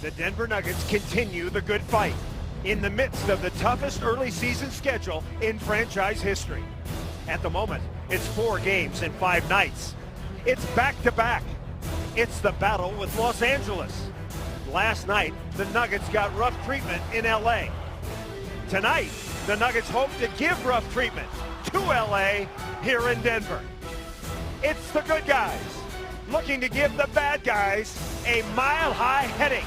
The Denver Nuggets continue the good fight in the midst of the toughest early season schedule in franchise history. At the moment, it's 4 games in 5 nights. It's back-to-back. It's the battle with Los Angeles. Last night, the Nuggets got rough treatment in LA. Tonight, the Nuggets hope to give rough treatment to LA here in Denver. It's the good guys looking to give the bad guys a mile-high headache.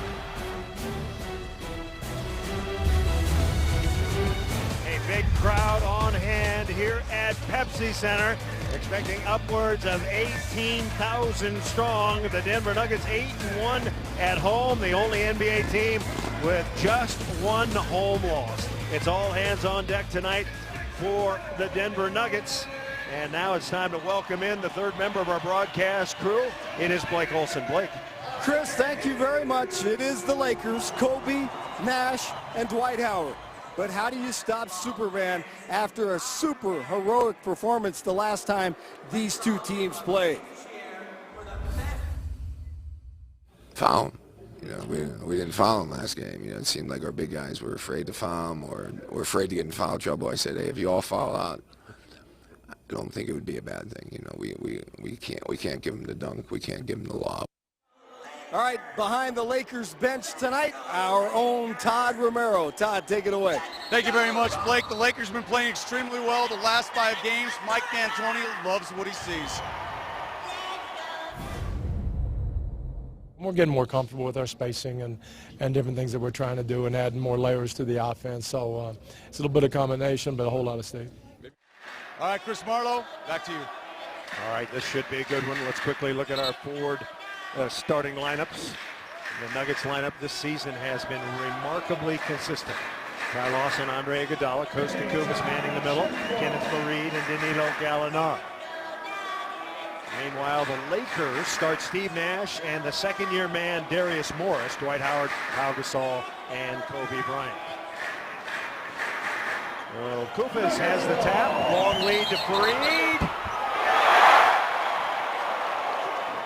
A big crowd on hand here at Pepsi Center, expecting upwards of 18,000 strong. The Denver Nuggets 8-1 at home, the only NBA team with just 1 home loss. It's all hands on deck tonight for the Denver Nuggets. And now it's time to welcome in the third member of our broadcast crew. It is Blake Olson. Blake. Chris, thank you very much. It is the Lakers, Kobe, Nash, and Dwight Howard. But how do you stop Superman after a super heroic performance the last time these two teams played? Foul him. You know, we didn't foul him last game. You know, it seemed like our big guys were afraid to foul him or were afraid to get in foul trouble. I said, hey, if you all foul out, I don't think it would be a bad thing. You know, we can't give him the dunk. We can't give him the lob. All right, behind the Lakers bench tonight, our own Todd Romero. Todd, take it away. Thank you very much, Blake. The Lakers have been playing extremely well the last 5 games. Mike D'Antoni loves what he sees. We're getting more comfortable with our spacing and different things that we're trying to do and adding more layers to the offense. So it's a little bit of combination, but a whole lot of state. All right, Chris Marlowe, back to you. All right, this should be a good one. Let's quickly look at our forward starting lineups. The Nuggets lineup this season has been remarkably consistent. Ty Lawson, Andre Iguodala, Kosta Kubas manning the middle, Kenneth Faried, and Danilo Gallinari. Meanwhile, the Lakers start Steve Nash and the second-year man Darius Morris, Dwight Howard, Pau Gasol, and Kobe Bryant. Well, Koufos has the tap, long lead to Faried.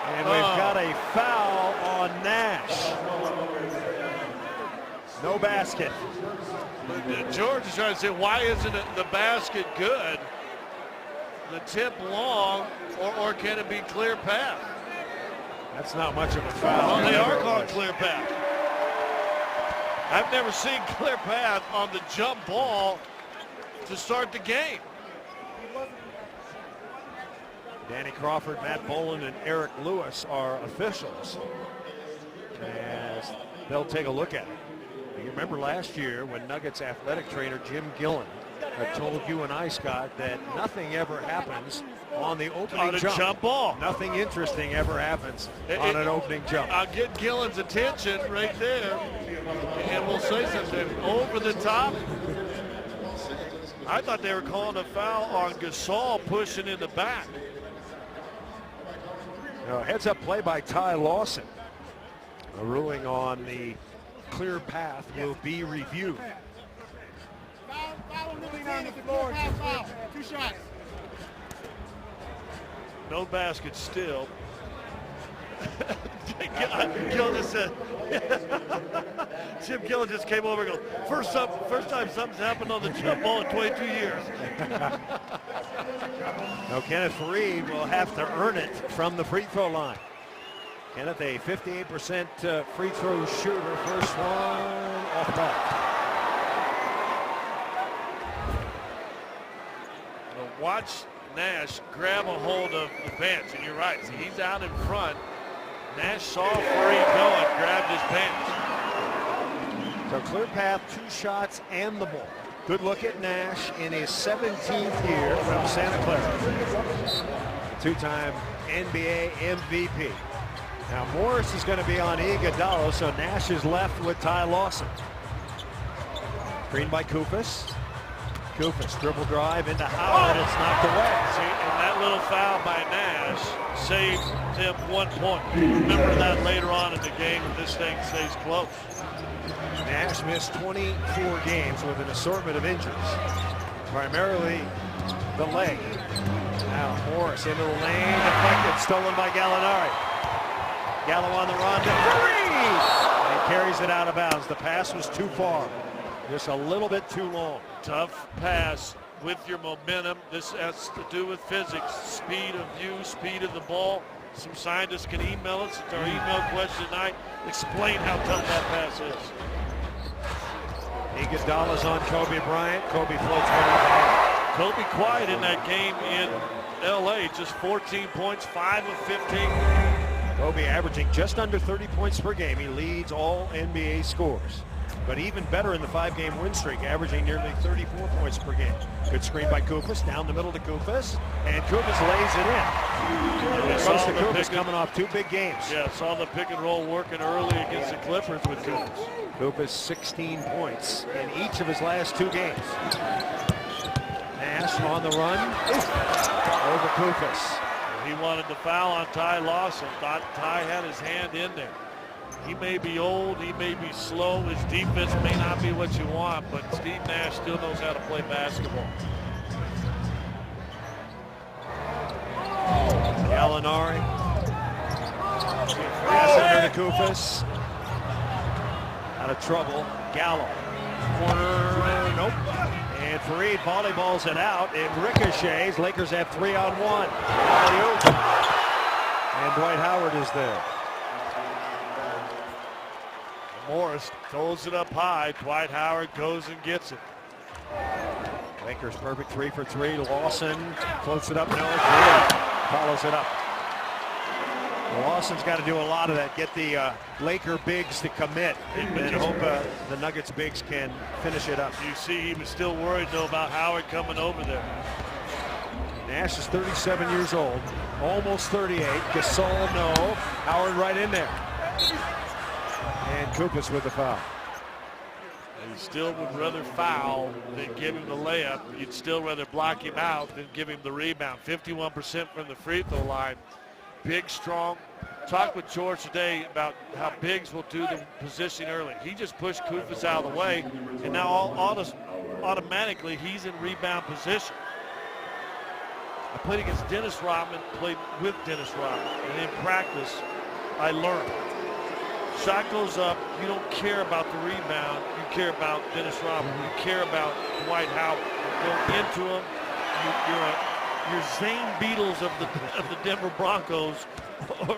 And we've got a foul on Nash. No basket. George is trying to say, why isn't the basket good? The tip long, or can it be clear path? That's not much of a foul. Well, they are calling clear path. I've never seen clear path on the jump ball to start the game. Danny Crawford, Matt Boland, and Eric Lewis are officials. As they'll take a look at it. You remember last year when Nuggets athletic trainer Jim Gillen had told you and I, Scott, that nothing ever happens on the opening jump ball. Nothing interesting ever happens on an opening jump. I'll get Gillen's attention right there, and we'll say something. Over the top. I thought they were calling a foul on Gasol pushing in the back. Heads up play by Ty Lawson. A ruling on the clear path will be reviewed. No basket still. Gillen just said, Jim Gillen just came over and goes, first time something's happened on the jump ball in 22 years. Now Kenneth Faried will have to earn it from the free throw line. Kenneth, a 58% free throw shooter. First one off top. Watch Nash grab a hold of the bench, and you're right. See, he's out in front. Nash saw Faried going, grabbed his pants. So clear path, 2 shots and the ball. Good look at Nash in his 17th year from Santa Clara. 2-time NBA MVP. Now Morris is going to be on Iguodala, so Nash is left with Ty Lawson. Screen by Koufos. Koufos dribble drive into Howard. It's knocked away. See, and that little foul by Nash saved them 1 point. Remember that later on in the game if this thing stays close. Nash missed 24 games with an assortment of injuries, primarily the leg. Now Morris into the lane, deflected, stolen by Gallinari. Gallo on the run to Faried. He carries plays it out of bounds. The pass was too far. Just a little bit too long. Tough pass with your momentum. This has to do with physics, speed of view, speed of the ball. Some scientists can email us. It's our email question tonight. Explain how tough that pass is. Iguodala's on Kobe Bryant. Kobe floats one up. Kobe quiet in that game in LA. Just 14 points, 5 of 15. Kobe averaging just under 30 points per game. He leads all NBA scores. But even better in the 5-game win streak, averaging nearly 34 points per game. Good screen by Koufos, down the middle to Koufos, and Koufos lays it in. It goes to Koufos coming off 2 big games. Yeah, saw the pick and roll working early against the Clippers with Koufos. Koufos 16 points in each of his last 2 games. Nash on the run, over Koufos. He wanted the foul on Ty Lawson, thought Ty had his hand in there. He may be old, he may be slow, his defense may not be what you want, but Steve Nash still knows how to play basketball. Gallinari. Pass under to Koufos. Out of trouble. Gallo. Corner. Nope. And Fareed volleyballs it out. It ricochets. Lakers have 3-on-1. Alley-oop. And Dwight Howard is there. Morris throws it up high. Dwight Howard goes and gets it. Lakers perfect 3 for 3. Lawson floats it up. No, Fareed follows it up. Lawson's got to do a lot of that. Get the Laker bigs to commit and hope the Nuggets bigs can finish it up. You see he was still worried though about Howard coming over there. Nash is 37 years old, almost 38. Gasol, no. Howard right in there. And Koufos with the foul. You still would rather foul than give him the layup. You'd still rather block him out than give him the rebound. 51% from the free throw line. Big, strong. Talked with George today about how bigs will do the position early. He just pushed Koufos out of the way, and now automatically he's in rebound position. I played against Dennis Rodman, played with Dennis Rodman, and in practice, I learned. Shot goes up, you don't care about the rebound, you care about Dennis Rodman, you care about Dwight Howard. You go into him, you're Zane Beatles of the Denver Broncos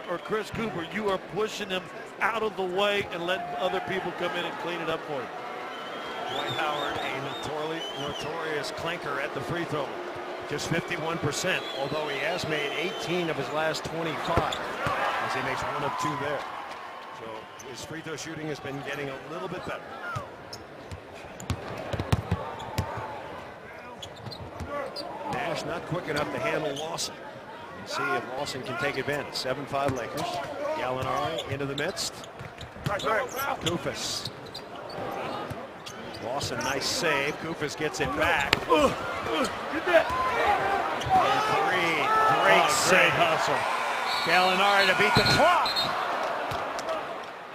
or Chris Cooper. You are pushing him out of the way and letting other people come in and clean it up for you. Dwight Howard, a notorious clanker at the free throw. Just 51%, although he has made 18 of his last 25, as he makes 1 of 2 there. So his free throw shooting has been getting a little bit better. Nash not quick enough to handle Lawson. Let's see if Lawson can take advantage. 7-5 Lakers. Gallinari into the midst. Koufos. Lawson, nice save. Koufos gets it back. And great save. Hustle. Gallinari to beat the clock.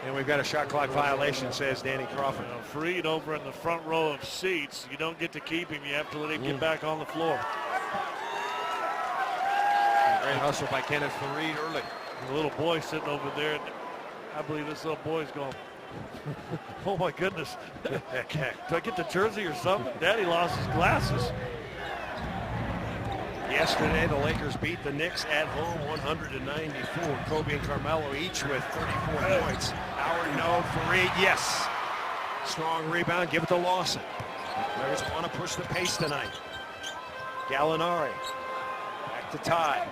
And we've got a shot clock violation, says Danny Crawford. Fareed over in the front row of seats. You don't get to keep him. You have to let him get back on the floor. Great hustle by Kenneth Fareed early. The little boy sitting over there. I believe this little boy's going, oh my goodness. Do I get the jersey or something? Daddy lost his glasses. Yesterday, the Lakers beat the Knicks at home 100-94. Kobe and Carmelo each with 34 points. Howard, no. Fareed, yes. Strong rebound. Give it to Lawson. Lakers want to push the pace tonight. Gallinari. Back to Ty.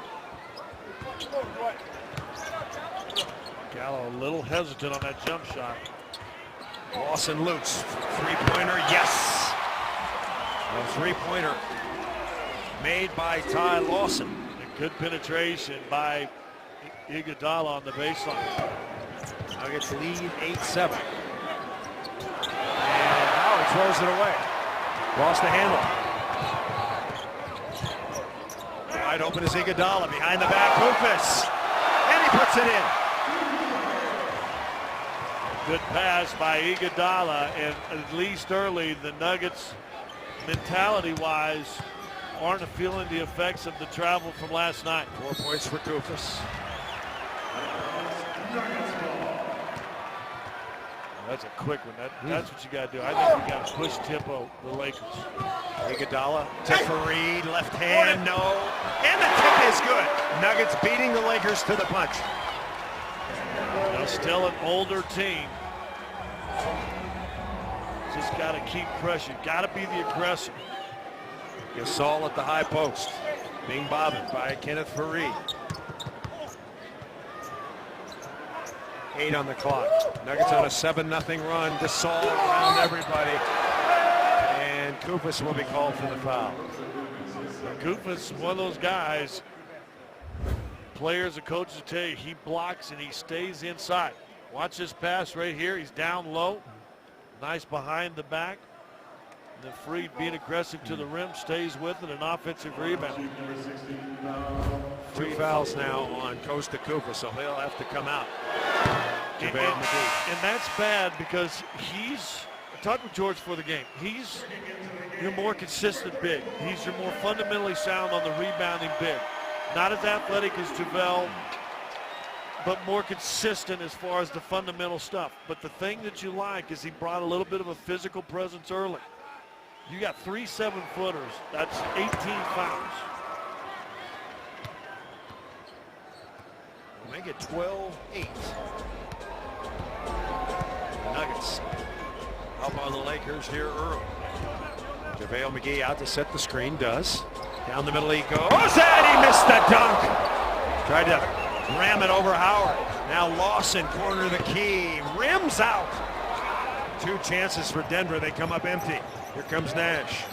Gallo a little hesitant on that jump shot. Lawson loose. Three-pointer, yes. A three-pointer made by Ty Lawson. A good penetration by Iguodala on the baseline. Nuggets lead 8-7. And Howard throws it away. Lost the handle. Wide open is Iguodala behind the back. Koufos. And he puts it in. Good pass by Iguodala, and at least early, the Nuggets, mentality-wise, aren't feeling the effects of the travel from last night. 4 points for Koufos. That's a quick one. That's what you got to do. I think we got to push tempo the Lakers. Iguodala to Fareed, left hand, no. And the tip is good. Nuggets beating the Lakers to the punch. Now still an older team. Just got to keep pressure. Got to be the aggressor. Gasol at the high post, being bothered by Kenneth Fareed. 8 on the clock. Nuggets on a 7-0 run. Gasol around everybody. And Koufos will be called for the foul. Koufos, one of those guys, players and coaches tell you, he blocks and he stays inside. Watch this pass right here. He's down low. Nice behind the back. And then Fareed being aggressive to the rim, stays with it, an offensive rebound. 2 fouls now on Costa Koufos, so he'll have to come out. And that's bad because I talked with George for the game. He's your more consistent big. He's your more fundamentally sound on the rebounding big. Not as athletic as JaVale, but more consistent as far as the fundamental stuff. But the thing that you like is he brought a little bit of a physical presence early. You got 3 7-footers. That's 18 fouls. We'll make it 12-8. Nuggets up on the Lakers here early. JaVale McGee out to set the screen, does. Down the middle he goes, and he missed the dunk. Tried to ram it over Howard. Now Lawson, corner of the key, rims out. 2 chances for Denver, they come up empty. Here comes Nash.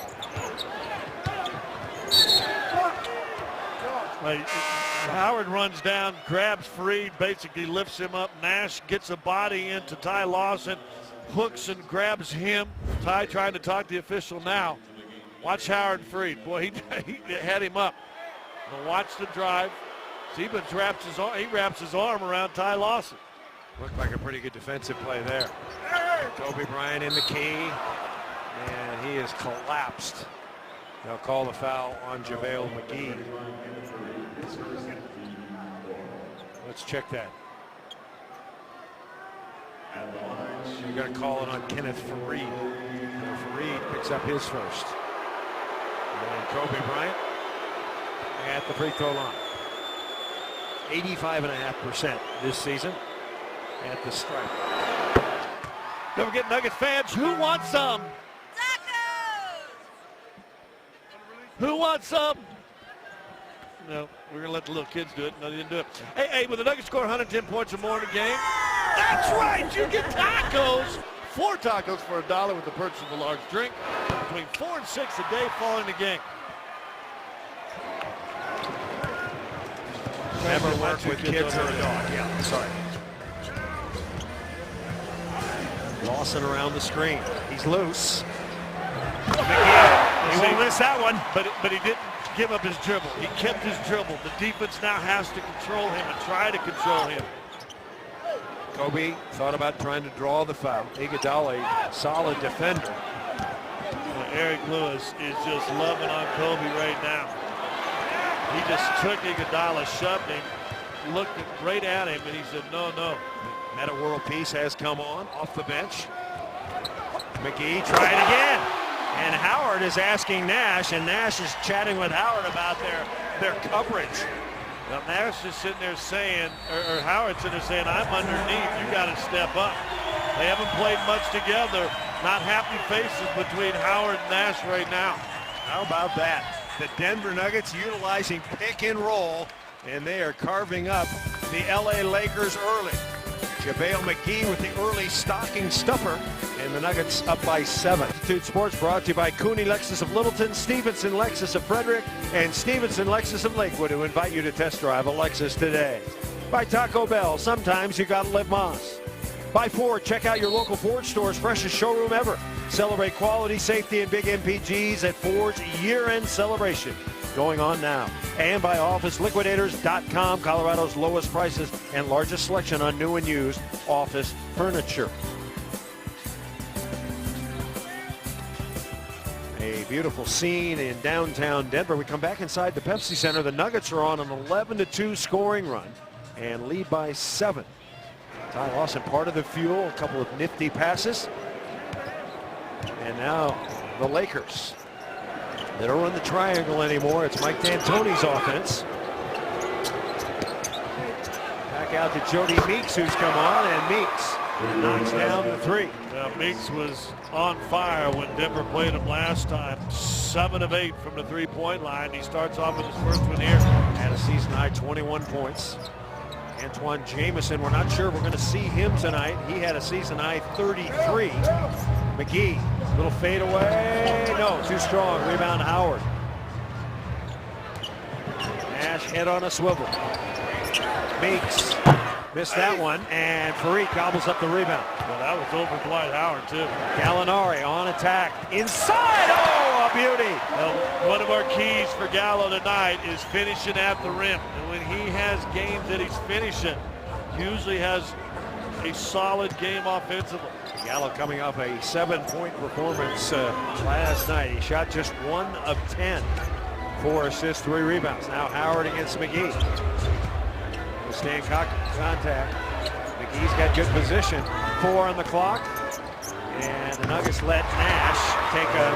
Howard runs down, grabs Fareed, basically lifts him up. Nash gets a body into Ty Lawson, hooks and grabs him. Ty trying to talk the official now. Watch Howard and Fareed. Boy, he had him up. Now watch the drive. Siebens wraps his arm around Ty Lawson. Looked like a pretty good defensive play there. Kobe Bryant in the key, and he has collapsed. They'll call the foul on JaVale McGee. Let's check that. You're going to call it on Kenneth Fareed. Fareed picks up his first. And Kobe Bryant at the free throw line. 85.5% this season at the stripe. Don't forget, Nuggets fans, who wants some? Tacos! Who wants some? No, we're going to let the little kids do it. No, they didn't do it. Hey, when the Nuggets score 110 points or more in a game, that's right, you get tacos. 4 tacos for $1 with the purchase of a large drink. Between 4 and 6 a day following the game. Never work with kids or a dog. Yeah, sorry. Lawson around the screen. He's loose. McGee, he won't miss that one. But he didn't give up his dribble. He kept his dribble. The defense now has to control him and try to control him. Kobe thought about trying to draw the foul. Iguodala, solid defender. Well, Eric Lewis is just loving on Kobe right now. He just took Iguodala, shoved him, looked right at him, and he said, no. Meta World Peace has come on off the bench. McGee tried again. And Howard is asking Nash, and Nash is chatting with Howard about their coverage. Well, Nash is sitting there saying, or Howard's sitting there saying, I'm underneath, you got to step up. They haven't played much together. Not happy faces between Howard and Nash right now. How about that? The Denver Nuggets utilizing pick and roll, and they are carving up the LA Lakers early. JaVale McGee with the early stocking stuffer, and the Nuggets up by 7. Altitude Sports brought to you by Cooney Lexus of Littleton, Stevenson Lexus of Frederick, and Stevenson Lexus of Lakewood, who invite you to test drive a Lexus today. By Taco Bell, sometimes you gotta live Moss. By Ford, check out your local Ford store's freshest showroom ever. Celebrate quality, safety, and big MPGs at Ford's year-end celebration. Going on now. And by OfficeLiquidators.com, Colorado's lowest prices and largest selection on new and used office furniture. A beautiful scene in downtown Denver. We come back inside the Pepsi Center. The Nuggets are on an 11-2 scoring run and lead by 7. Ty Lawson part of the fuel, a couple of nifty passes. And now the Lakers. They don't run the triangle anymore. It's Mike D'Antoni's offense. Back out to Jody Meeks, who's come on, and Meeks knocks down the three. Now, Meeks was on fire when Denver played him last time. 7 of 8 from the three-point line. He starts off with his first one here. Had a season high 21 points. Antoine Jamison, we're not sure we're going to see him tonight. He had a season high 33. McGee, little fade away. No, too strong. Rebound Howard. Nash head on a swivel. Meeks missed that one, and Farid gobbles up the rebound. Well, that was over Dwight Howard, too. Gallinari on attack. Inside. Oh, a beauty. Well, one of our keys for Gallo tonight is finishing at the rim. And when he has games that he's finishing, usually has a solid game offensively. Gallo coming off a 7-point performance last night. He shot just 1 of 10. 4 assists, 3 rebounds. Now Howard against McGee. We'll stay in contact. McGee's got good position. 4 on the clock. And the Nuggets let Nash take a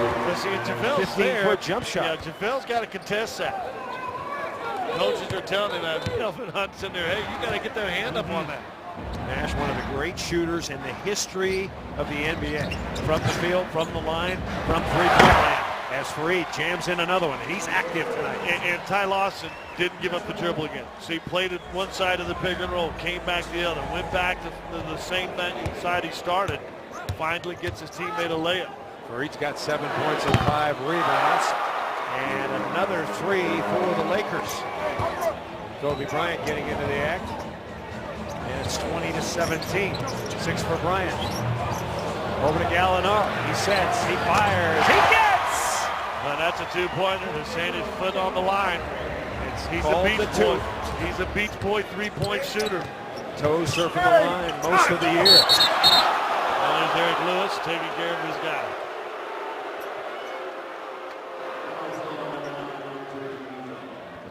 15-foot jump shot. Yeah, JaVale's got to contest that. Coaches are telling him that. Kelvin Hunt's in there. Hey, you got to get their hand up on that. Nash, one of the great shooters in the history of the NBA. From the field, from the line, from three-point land. As Farid jams in another one, and he's active tonight. And Ty Lawson didn't give up the dribble again. So he played it one side of the pick and roll, came back the other, went back to the same side he started. Finally gets his teammate a layup. Farid's got 7 points and 5 rebounds. And another 3 for the Lakers. Kobe Bryant getting into the act. And it's 20-17. 6 for Bryant. Over to Gallinari. He sets. He fires. He gets! Well, that's a two-pointer. They're saying his foot on the line. He's a beach boy. He's a beach boy three-point shooter. Toes surfing the line most of the year. Well, there's Eric Lewis taking care of his guy.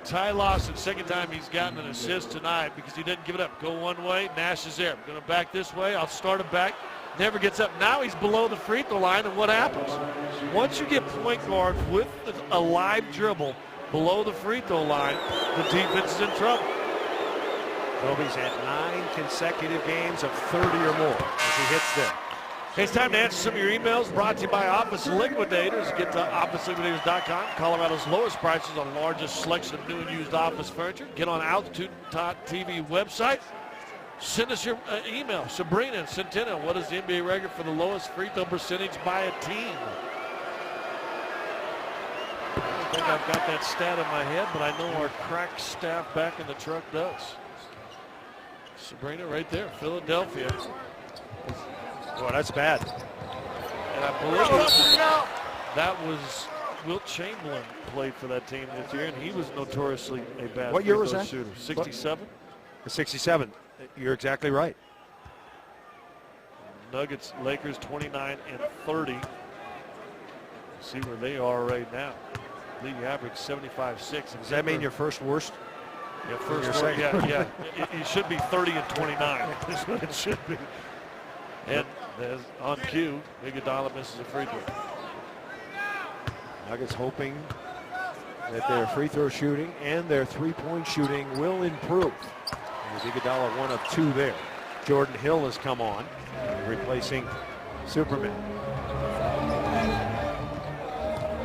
Ty Lawson, second time he's gotten an assist tonight because he didn't give it up. Go one way, Nash is there. Going to back this way. I'll start him back. Never gets up. Now he's below the free throw line, and what happens? Once you get point guard with a live dribble below the free throw line, the defense is in trouble. Kobe's had 9 consecutive games of 30 or more as he hits there. Hey, it's time to answer some of your emails, brought to you by Office Liquidators. Get to OfficeLiquidators.com. Colorado's lowest prices on largest selection of new and used office furniture. Get on Altitude.tv website. Send us your email. Sabrina and Centennial, what is the NBA record for the lowest free throw percentage by a team? I don't think I've got that stat in my head, but I know our crack staff back in the truck does. Sabrina right there, Philadelphia. Boy, that's bad. And I believe that was Wilt Chamberlain played for that team this year, and he was notoriously a bad What year was that? shooter. 67. 67. You're exactly right. Nuggets, Lakers 29 and 30. See where they are right now. League average 75-6. Does that mean your first worst? Yeah, first your worst. second? Yeah. It should be 30 and 29. That's what it should be. And there's on cue, Iguodala misses a free throw. Nuggets hoping that their free throw shooting and their three-point shooting will improve. As Iguodala 1 of 2 there. Jordan Hill has come on, replacing Superman.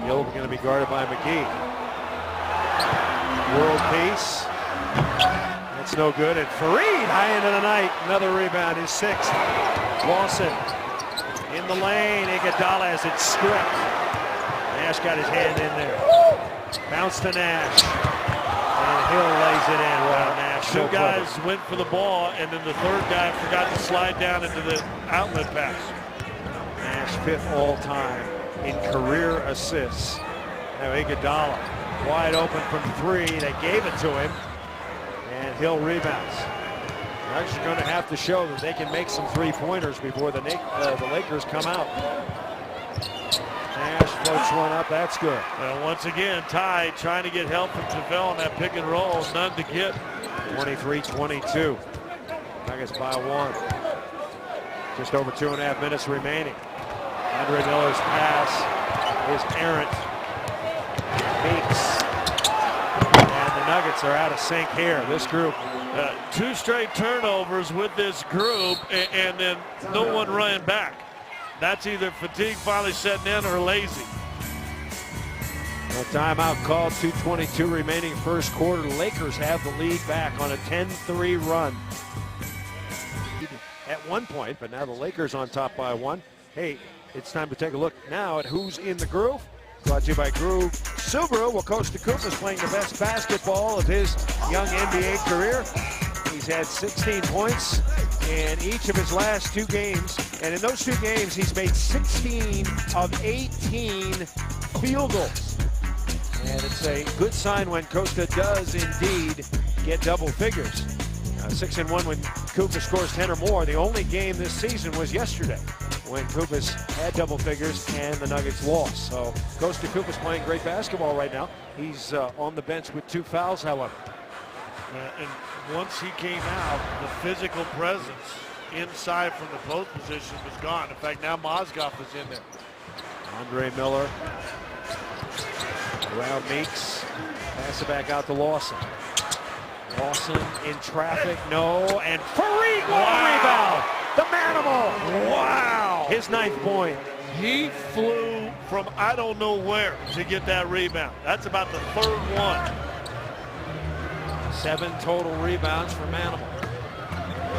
Hill going to be guarded by McGee. World peace. That's no good. And Farid, high end of the night. Another rebound, his 6th. Lawson in the lane. Iguodala has it stripped. Nash got his hand in there. Bounce to Nash. And Hill lays it in. Wow, Nash. Two guys went for the ball, and then the third guy forgot to slide down into the outlet pass. Nash 5th all time in career assists. Now Iguodala wide open from 3. They gave it to him. And Hill rebounds. They're actually going to have to show that they can make some three-pointers before the Lakers come out. Nash floats one up. That's good. Well, once again, Ty trying to get help from JaVale on that pick and roll. None to get. 23-22. Nuggets by 1. Just over 2.5 minutes remaining. Andre Miller's pass is errant. Meeks. And the Nuggets are out of sync here. This group. 2 straight turnovers with this group, and then no one running back. That's either fatigue finally setting in or lazy. A timeout called, 2:22 remaining first quarter. Lakers have the lead back on a 10-3 run. At one point, but now the Lakers on top by 1. Hey, it's time to take a look now at who's in the groove. Brought to you by Groove Subaru. Well, Coach DeCoop is playing the best basketball of his young NBA career. He's had 16 points in each of his last 2 games. And in those 2 games, he's made 16 of 18 field goals. And it's a good sign when Costa does indeed get double figures. 6-1 when Kuzma scores 10 or more. The only game this season was yesterday when Kuzma's had double figures and the Nuggets lost. So Costa Kuzma's playing great basketball right now. He's on the bench with 2 fouls, however. And once he came out, the physical presence inside from the post position was gone. In fact, now Mozgov is in there. Andre Miller around Meeks. Pass it back out to Lawson. Lawson in traffic, no, and Fareed with a rebound. The Manimal. Wow. His 9th point. He flew from I don't know where to get that rebound. That's about the 3rd one. 7 total rebounds for Manimal.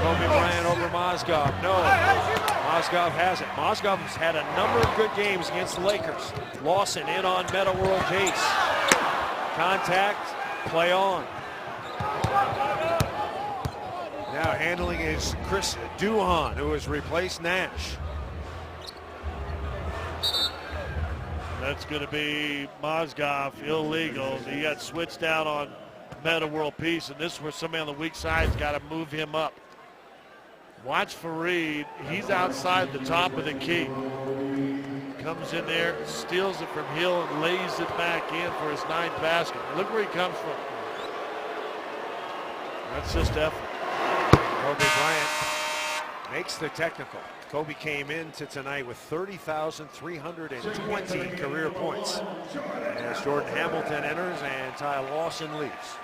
Kobe Bryant over Mozgov. No. Mozgov has it. Mozgov has had a number of good games against the Lakers. Lawson in on Metta World Peace. Contact, play on. Now handling is Chris Duhon, who has replaced Nash. That's going to be Mozgov, illegal. He got switched out on Metta World Peace, and this is where somebody on the weak side's got to move him up. Watch Fareed. He's outside the top of the key. Comes in there, steals it from Hill, and lays it back in for his 9th basket. Look where he comes from. That's just effort. Kobe Bryant makes the technical. Kobe came into tonight with 30,320 career points. As Jordan Hamilton enters and Ty Lawson leaves.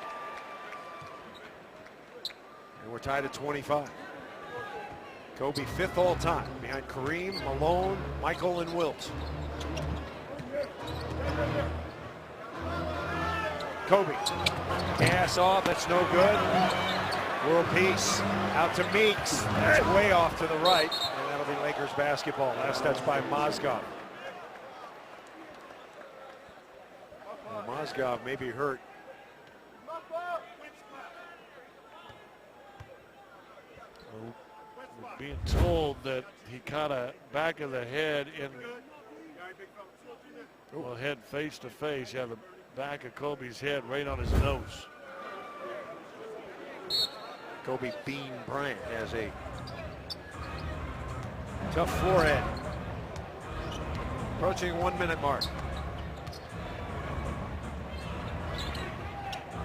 And we're tied at 25. Kobe 5th all time behind Kareem, Malone, Michael, and Wilt. Kobe, pass off, that's no good. World Peace out to Meeks. That's way off to the right, and that'll be Lakers basketball. Last touch by Mozgov. Well, Mozgov may be hurt. We're being told that he caught a back of the head in, well, head face to face. Yeah, the back of Kobe's head right on his nose. Kobe Bean Bryant has a tough forehead. Approaching 1 minute mark.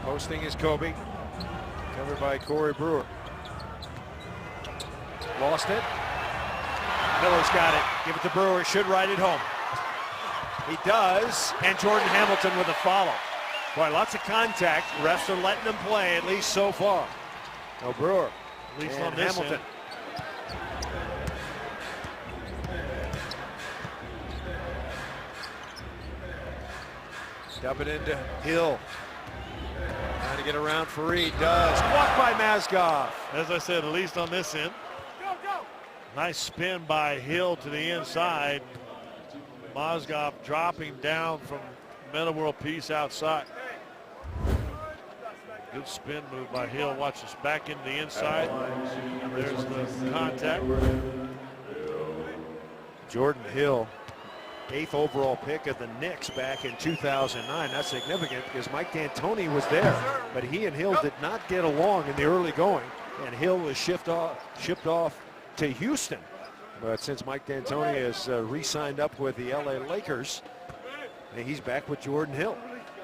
Posting is Kobe. Covered by Corey Brewer. Lost it. Miller's got it. Give it to Brewer. Should ride it home. He does. And Jordan Hamilton with a follow. Boy, lots of contact. Refs are letting them play, at least so far. No, Brewer. At least and on this Hamilton. end. Dump it into Hill. Trying to get around Fareed. Does. Blocked by Mozgov. As I said, at least on this end. Nice spin by Hill to the inside. Mozgov dropping down from Metta World Peace outside. Good spin move by Hill. Watch this back into the inside. There's the contact. Jordan Hill, 8th overall pick of the Knicks back in 2009. That's significant because Mike D'Antoni was there, but he and Hill did not get along in the early going, and Hill was shipped off to Houston. But since Mike D'Antoni has re-signed up with the LA Lakers, he's back with Jordan Hill,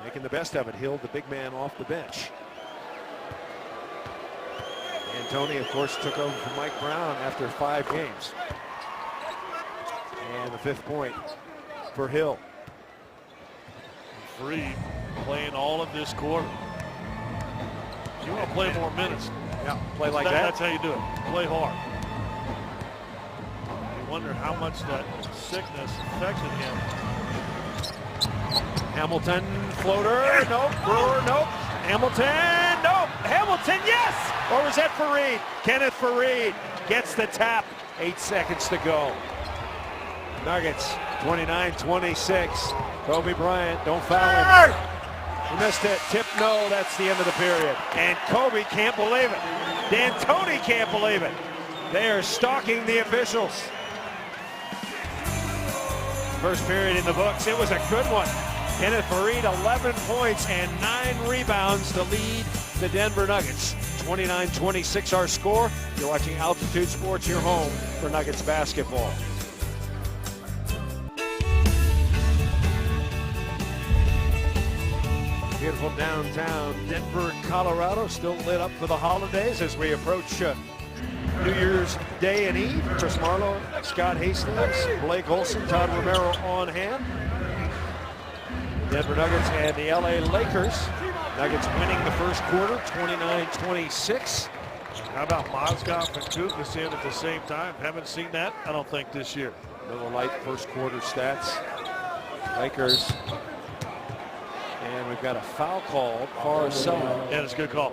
making the best of it. Hill, the big man off the bench. D'Antoni, of course, took over from Mike Brown after 5 games. And the 5th point for Hill. Freed playing all of this quarter. You want to play more minutes. Yeah, play like that. That's how you do it. Play hard. You wonder how much that sickness affected him. Hamilton, floater, nope. Brewer, nope. Hamilton, nope. Hamilton, yes! Or was that Fareed? Kenneth Fareed gets the tap. 8 seconds to go. Nuggets, 29-26. Kobe Bryant, don't foul him. He missed it. Tip, no. That's the end of the period. And Kobe can't believe it. D'Antoni can't believe it. They are stalking the officials. First period in the books. It was a good one. Kenneth Fareed, 11 points and 9 rebounds to lead the Denver Nuggets. 29-26 our score. You're watching Altitude Sports, your home for Nuggets basketball. Beautiful downtown Denver, Colorado, still lit up for the holidays as we approach New Year's Day and Eve. Chris Marlowe, Scott Hastings, Blake Olson, Todd Romero on hand. Denver Nuggets and the LA Lakers. Nuggets winning the first quarter, 29-26. How about Mozgov and Kuzma in at the same time? Haven't seen that, I don't think, this year. Little light first quarter stats. Lakers. And we've got a foul call, far side. Yeah, it's a good call.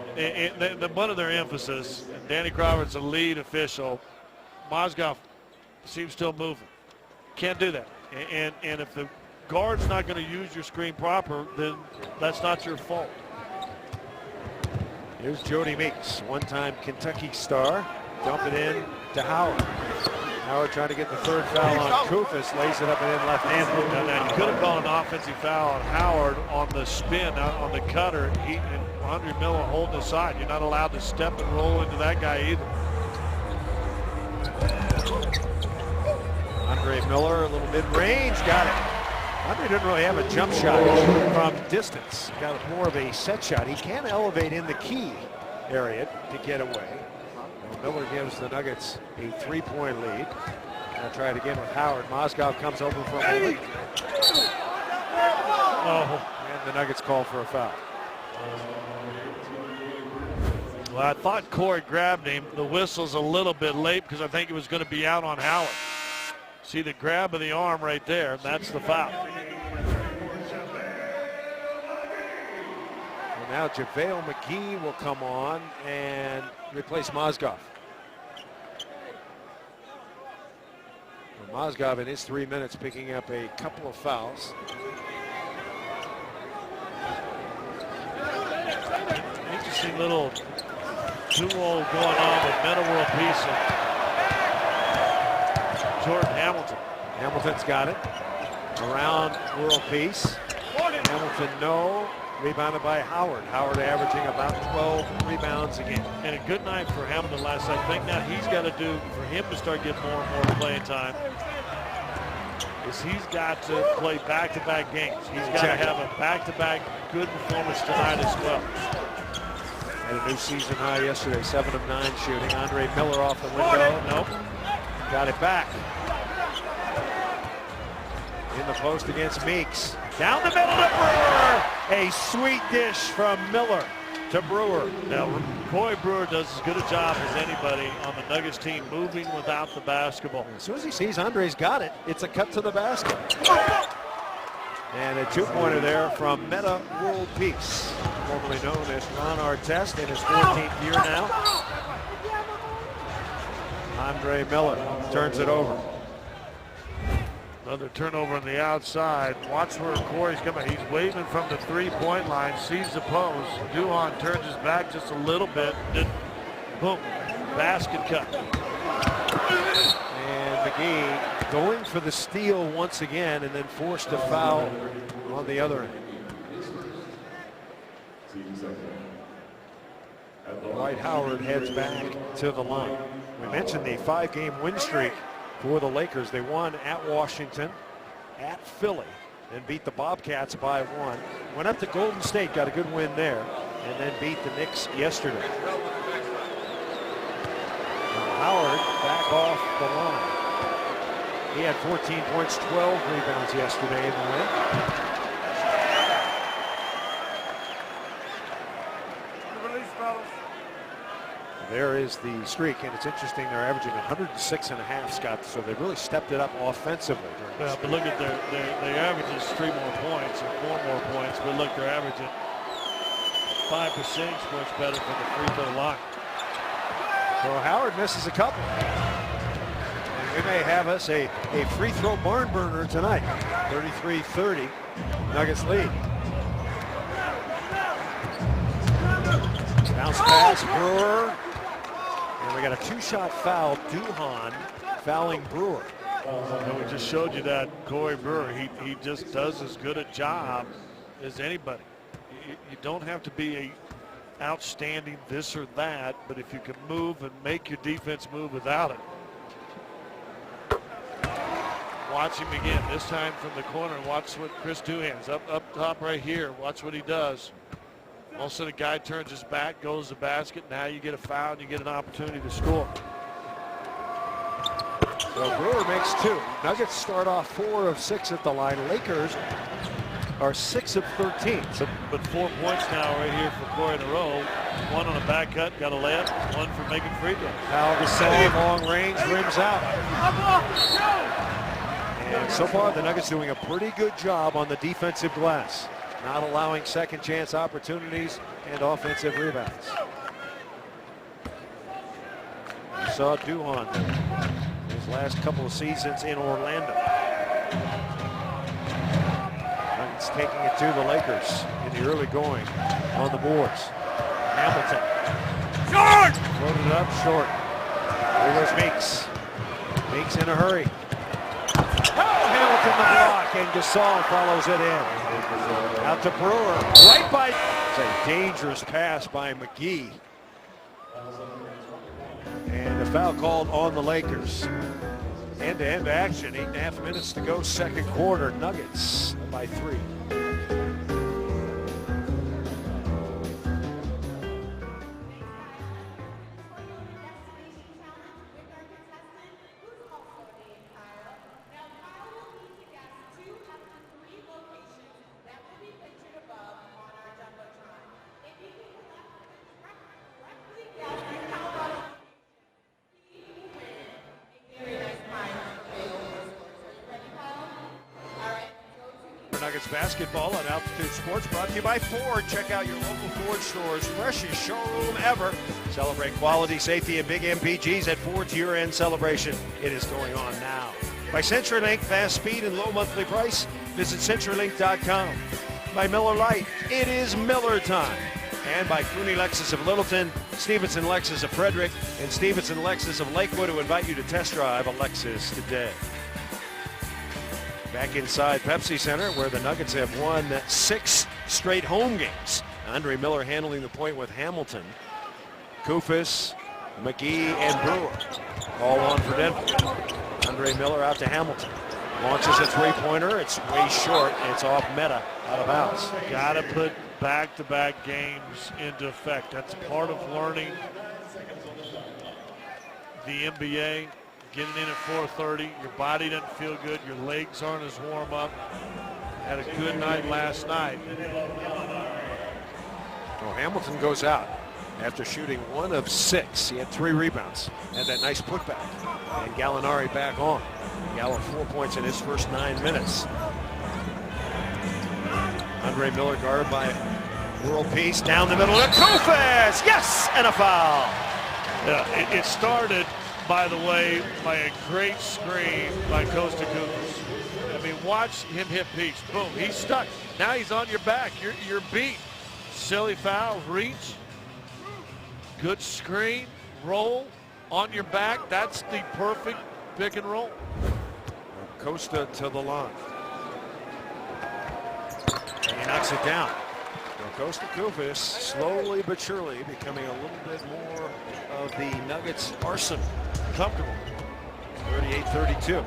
One of their emphasis, Danny Crawford's a lead official. Mozgov seems still moving. Can't do that. And if the guard's not going to use your screen proper, then that's not your fault. Here's Jody Meeks, one-time Kentucky star, dumping in to Howard. Howard trying to get the 3rd foul on Koufos, lays it up and in left-handed. Now, you could have called an offensive foul on Howard on the spin, on the cutter. And Andre Miller holding aside. You're not allowed to step and roll into that guy either. Andre Miller, a little mid-range, got it. Andre didn't really have a jump shot from distance. Got more of a set shot. He can elevate in the key area to get away. Miller gives the Nuggets a 3-point lead. Now try it again with Howard. Mozgov comes over for a moment. Oh, and the Nuggets call for a foul. Well, I thought Corey grabbed him. The whistle's a little bit late because I think he was going to be out on Howard. See the grab of the arm right there. That's the foul. And now JaVale McGee will come on and replace Mozgov. Mozgov in his 3 minutes picking up a couple of fouls. Interesting little duo going on with Metta World Peace and Jordan Hamilton. Hamilton's got it. Around World Peace. Hamilton, no. Rebounded by Howard. Howard averaging about 12 rebounds again. And a good night for Hamilton last night. I think now he's got to do, for him to start getting more and more playing time, is he's got to play back-to-back games. He's got to have a back-to-back good performance tonight as well. Had a new season high yesterday, 7 of 9 shooting. Andre Miller off the window. Nope. Got it back. In the post against Meeks. Down the middle to Brewer. A sweet dish from Miller to Brewer. Now, Corey Brewer does as good a job as anybody on the Nuggets team moving without the basketball. As soon as he sees Andre's got it, it's a cut to the basket. And a 2-pointer there from Metta World Peace, formerly known as Ron Artest, in his 14th year now. Andre Miller turns it over. Another turnover on the outside. Watch where Corey's coming. He's waving from the 3-point line, sees the post. Duhon turns his back just a little bit. Then, boom, basket cut. And McGee going for the steal once again and then forced to foul on the other end. Dwight Howard heads back to the line. We mentioned the 5-game win streak for the Lakers. They won at Washington, at Philly, and beat the Bobcats by 1. Went up to Golden State, got a good win there, and then beat the Knicks yesterday. Howard back off the line. He had 14 points, 12 rebounds yesterday in the win. There is the streak, and it's interesting, they're averaging 106.5, Scott, so they've really stepped it up offensively. Yeah, but look at their averages 3 more points or 4 more points, but look, they're averaging 5 percentage points better from the free throw line. So Howard misses a couple. And we may have us a free throw barn burner tonight. 33-30, Nuggets lead. Bounce pass, Brewer. And we got a 2-shot foul, Duhon fouling Brewer. And we just showed you that Corey Brewer, he just does as good a job as anybody. You don't have to be a outstanding this or that, but if you can move and make your defense move without it. Watch him again, this time from the corner. Watch what Chris Duhan's up top right here. Watch what he does. All of a sudden, a guy turns his back, goes to the basket. Now you get a foul and you get an opportunity to score. So Brewer makes 2. Nuggets start off 4 of 6 at the line. Lakers are 6 of 13. So, but 4 points now right here for Corey in a row. 1 on a back cut, got a layup. 1 for making free throws. Pau Gasol, long range, rims out. And so far, the Nuggets doing a pretty good job on the defensive glass, not allowing second chance opportunities and offensive rebounds. You saw Duhon his last couple of seasons in Orlando. Nuggets taking it to the Lakers in the early going on the boards. Hamilton. Short! Floated it up short. There goes Meeks. Meeks in a hurry. Hamilton the block, and Gasol follows it in. Out to Brewer. Right by. It's a dangerous pass by McGee. And a foul called on the Lakers. End-to-end action. 8.5 minutes to go, second quarter. Nuggets by 3. Nuggets basketball on Altitude Sports, brought to you by Ford. Check out your local Ford stores. Freshest showroom ever. Celebrate quality, safety, and big MPGs at Ford's year-end celebration. It is going on now. By CenturyLink, fast speed and low monthly price. Visit CenturyLink.com. By Miller Lite, it is Miller time. And by Cooney Lexus of Littleton, Stevenson Lexus of Frederick, and Stevenson Lexus of Lakewood, who invite you to test drive a Lexus today. Back inside Pepsi Center, where the Nuggets have won 6 straight home games. Andre Miller handling the point with Hamilton. Koufos, McGee, and Brewer all on for Denver. Andre Miller out to Hamilton. Launches a three-pointer. It's way short. It's off Meta, out of bounds. Got to put back-to-back games into effect. That's part of learning the NBA. Getting in at 4:30, your body doesn't feel good, your legs aren't as warm up. Had a good night last night. Well, Hamilton goes out after shooting 1 of 6. He had 3 rebounds. Had that nice putback. And Gallinari back on. Gallo 4 points in his first 9 minutes. Andre Miller guarded by World Peace down the middle. And Koufos! Yes! And a foul. Yeah, it started, by the way, by a great screen by Kosta Koufos. I mean, watch him hit Peace. Boom, he's stuck. Now he's on your back. You're beat. Silly foul, reach. Good screen, roll, on your back. That's the perfect pick and roll. Costa to the line. And he knocks it down. Well, Kosta Koufos slowly but surely becoming a little bit more of the Nuggets' arsenal. Comfortable. 38-32.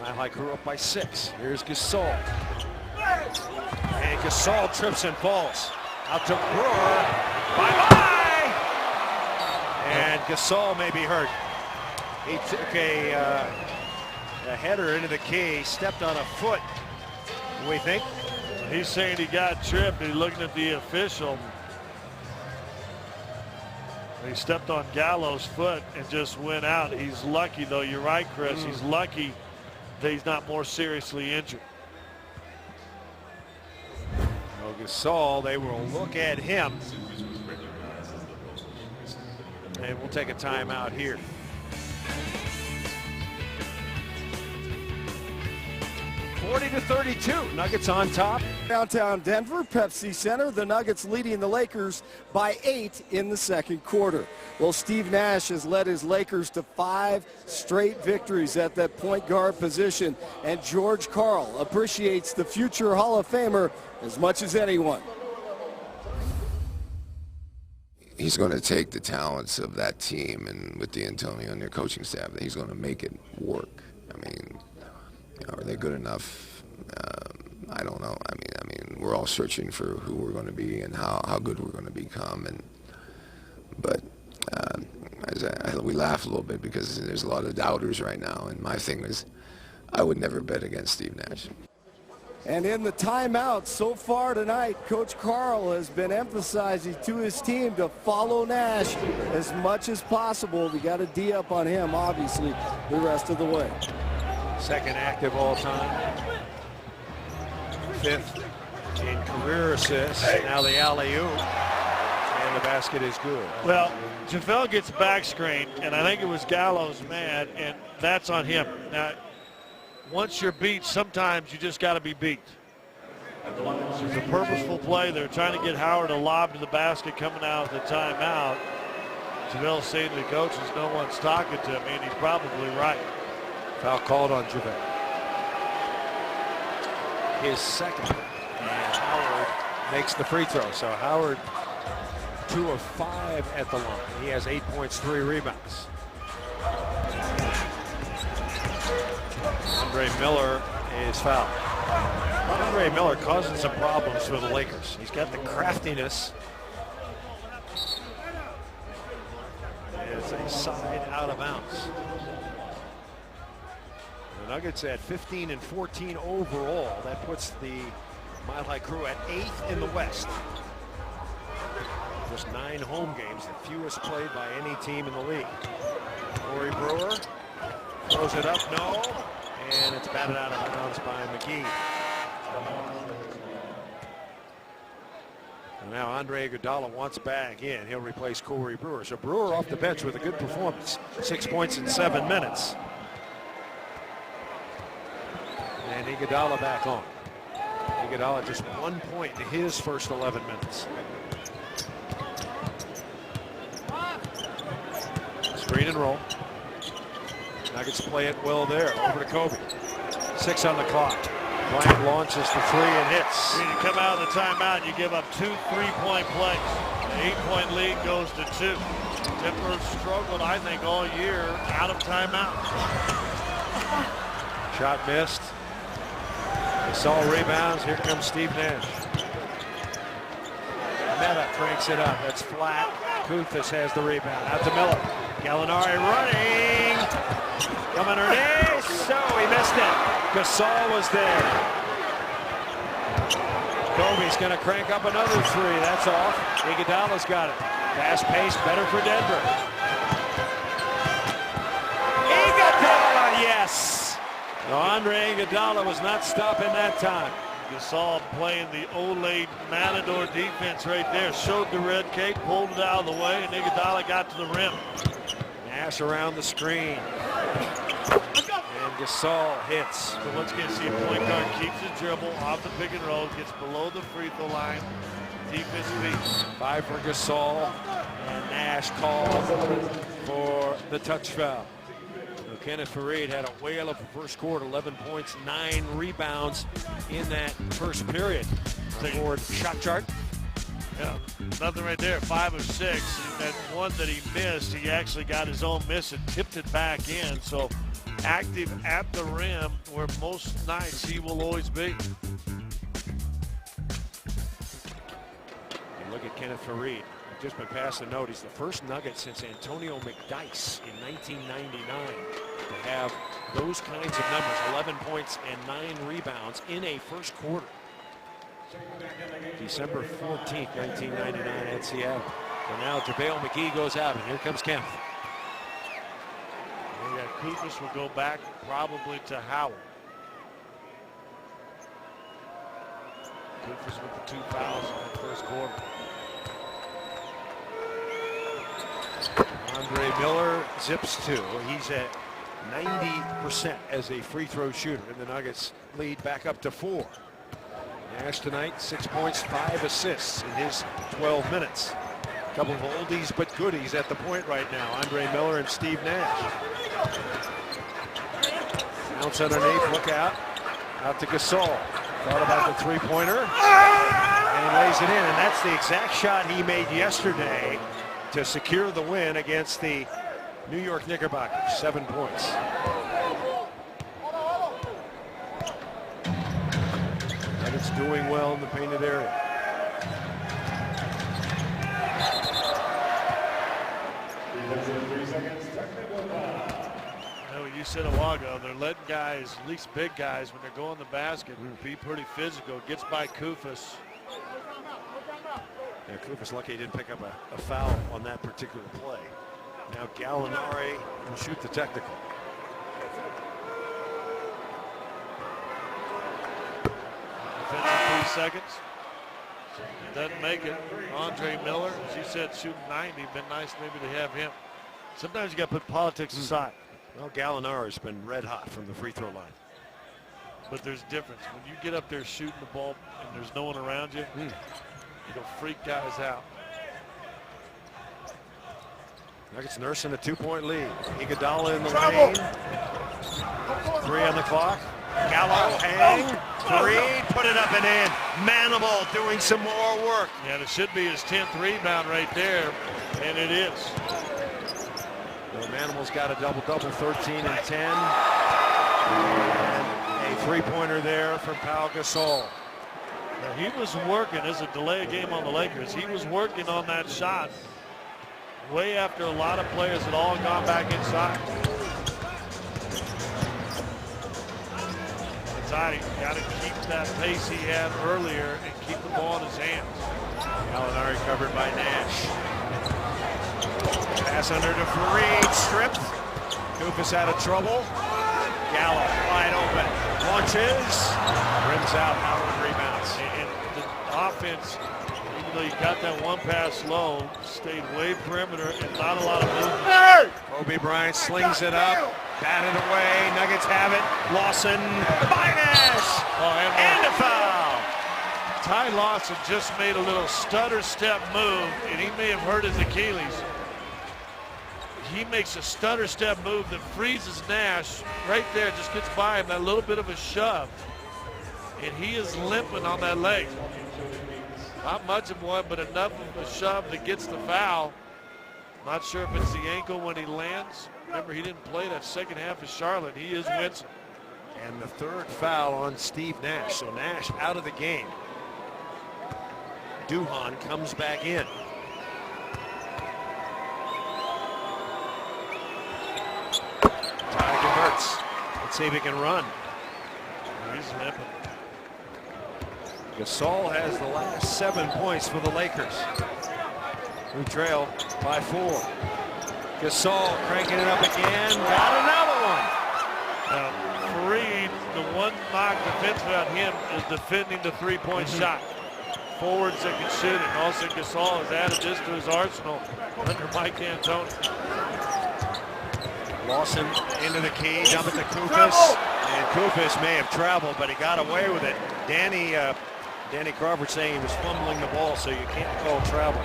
Mile High Crew up by 6. Here's Gasol. And Gasol trips and falls. Out to Brewer. Bye-bye! And Gasol may be hurt. He took a header into the key, stepped on a foot, we think. He's saying he got tripped. He's looking at the official. He stepped on Gallo's foot and just went out. He's lucky, though. You're right, Chris. He's lucky that he's not more seriously injured. Gasol, they will look at him. And we'll take a timeout here. (40-32). Nuggets on top. Downtown Denver, Pepsi Center, the Nuggets leading the Lakers by 8 in the second quarter. Well, Steve Nash has led his Lakers to 5 straight victories at that point guard position, and George Karl appreciates the future Hall of Famer as much as anyone. He's going to take the talents of that team, and with D'Antonio and their coaching staff, he's going to make it work. I mean, are they good enough? I don't know. I mean, we're all searching for who we're going to be and how good we're going to become. But we laugh a little bit because there's a lot of doubters right now. And my thing is, I would never bet against Steve Nash. And in the timeout so far tonight, Coach Karl has been emphasizing to his team to follow Nash as much as possible. We got a D up on him, obviously, the rest of the way. Second active all time. 5th in career assists. Now the alley-oop. And the basket is good. Well, JaVale gets back screened, and I think it was Gallo's mad, and that's on him. Now, once you're beat, sometimes you just got to be beat. It's a purposeful play. They're trying to get Howard a lob to the basket coming out of the timeout. JaVale saying to the coaches, no one's talking to me, and he's probably right. Foul called on JaVale. His second. And Howard makes the free throw. So Howard 2 of 5 at the line. He has 8 points, 3 rebounds. Andre Miller is fouled. Andre Miller causing some problems for the Lakers. He's got the craftiness. It's a side out of bounds. The Nuggets at 15 and 14 overall. That puts the Mile High Crew at 8th in the West. Just 9 home games, the fewest played by any team in the league. Corey Brewer throws it up, no, and it's batted out of bounds by McGee. And now Andre Iguodala wants back in. He'll replace Corey Brewer. So Brewer off the bench with a good performance. 6 points in 7 minutes. And Iguodala back on. Iguodala just 1 point in his first 11 minutes. Screen and roll. Nuggets play it well there. Over to Kobe. 6 on the clock. Bryant launches the 3 and hits. When you come out of the timeout, you give up 2 3-point plays. The 8-point lead goes to 2. Denver struggled, I think, all year out of timeout. Shot missed. Gasol rebounds. Here comes Steve Nash. Meta cranks it up. That's flat. Kuthas has the rebound. Out to Miller. Gallinari running. Coming underneath. So he missed it. Gasol was there. Kobe's going to crank up another 3. That's off. Iguodala's got it. Fast pace, better for Denver. Iguodala, yes. No, Andre Iguodala was not stopping that time. Gasol playing the Ole Matador defense right there. Showed the red cape, pulled it out of the way, and Iguodala got to the rim. Nash around the screen. And Gasol hits. So once again, see a point guard keeps the dribble off the pick and roll, gets below the free throw line. Defense beats. 5 for Gasol. And Nash called for the touch foul. So Kenneth Faried had a whale of a first quarter. 11 points, 9 rebounds in that first period. Forward shot chart. Yeah, nothing right there. 5 of 6. That one that he missed, he actually got his own miss and tipped it back in. So active at the rim, where most nights he will always be. And look at Kenneth Faried. Just been passed a note. He's the first Nugget since Antonio McDyess in 1999 to have those kinds of numbers, 11 points and 9 rebounds in a first quarter. December 14th, 1999 at Seattle. So now JaVale McGee goes out, and here comes Kemp. Yeah, Koufos will go back probably to Howard. Koufos with the 2 fouls in the first quarter. Andre Miller zips 2. He's at 90% as a free throw shooter, and the Nuggets lead back up to 4. Nash tonight, 6 points, 5 assists in his 12 minutes. A couple of oldies but goodies at the point right now. Andre Miller and Steve Nash. Bounce underneath, look out. Out to Gasol. Thought about the three-pointer. And he lays it in, and that's the exact shot he made yesterday to secure the win against the New York Knickerbockers. 7 points. Nuggets doing well in the painted area. You said a while ago, they're letting guys, at least big guys, when they're going the basket, be pretty physical. Gets by Koufos. Yeah, Koufos lucky he didn't pick up a foul on that particular play. Now Gallinari will shoot the technical. Defensive 3 seconds. Doesn't make it. Andre Miller, as you said, shooting 90. Been nice maybe to have him. Sometimes you got to put politics aside. Well, Gallinari's been red hot from the free throw line. But there's difference. When you get up there shooting the ball and there's no one around you, it'll freak guys out. Nuggets nursing a 2-point lead. Iguodala in the lane. 3 on the clock. Gallo hang. 3, put it up and in. Manimal doing some more work. Yeah, it should be his 10th rebound right there, and it is. Manimal's got a double-double, 13 and 10. And a three-pointer there from Pau Gasol. Now, he was working as a delay game on the Lakers. He was working on that shot way after a lot of players had all gone back inside. Tidy got to keep that pace he had earlier and keep the ball in his hands. Gallinari covered by Nash. Pass under to Fareed, stripped. Koufos out of trouble. Gallo wide open. Launches. Rims out. Howard rebounds. And the offense, even though you got that one pass low, stayed way perimeter and not a lot of movement. Kobe Bryant slings it up. Batted away. Nuggets have it. Lawson by Nash. And a foul. Ty Lawson just made a little stutter step move, and he may have hurt his Achilles. He makes a stutter step move that freezes Nash right there, just gets by him, that little bit of a shove. And he is limping on that leg. Not much of one, but enough of a shove that gets the foul. Not sure if it's the ankle when he lands. Remember, he didn't play that second half of Charlotte. He is wincing. And the 3rd foul on Steve Nash. So Nash out of the game. Duhon comes back in. Ty converts. Let's see if he can run. He's limping. Gasol has the last 7 points for the Lakers, who trail by 4. Gasol cranking it up again. Got another one. Fareed, the one knock defense about him is defending the three-point shot. Forwards that can shoot it. Also, Gasol has added this to his arsenal under Mike D'Antoni. Lawson into the key, dump it to Koufos. And Koufos may have traveled, but he got away with it. Danny Crawford saying he was fumbling the ball, so you can't call travel.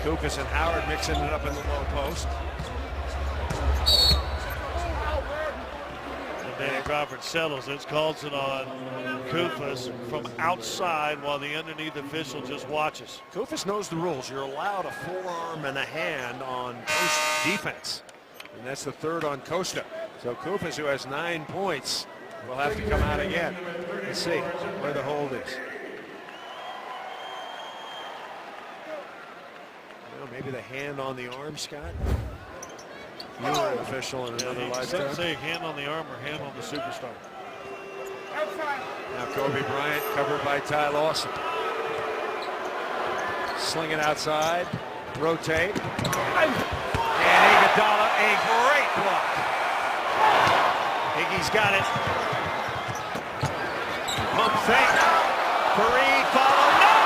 Koufos and Howard mixing it up in the low post. And Danny Crawford settles it, calls it on Koufos from outside while the underneath official just watches. Koufos knows the rules. You're allowed a forearm and a hand on post defense. And that's the 3rd on Costa. So Koufos, who has 9 points, will have to come out again. Let's see where the hold is. Well, maybe the hand on the arm, Scott. You were an official in another lifetime. Say hand on the arm or hand on the superstar. Now Kobe Bryant covered by Ty Lawson. Sling it outside. Rotate. And Iguodala, a great block. Iggy's got it. Pump fake. Kareem follow. No!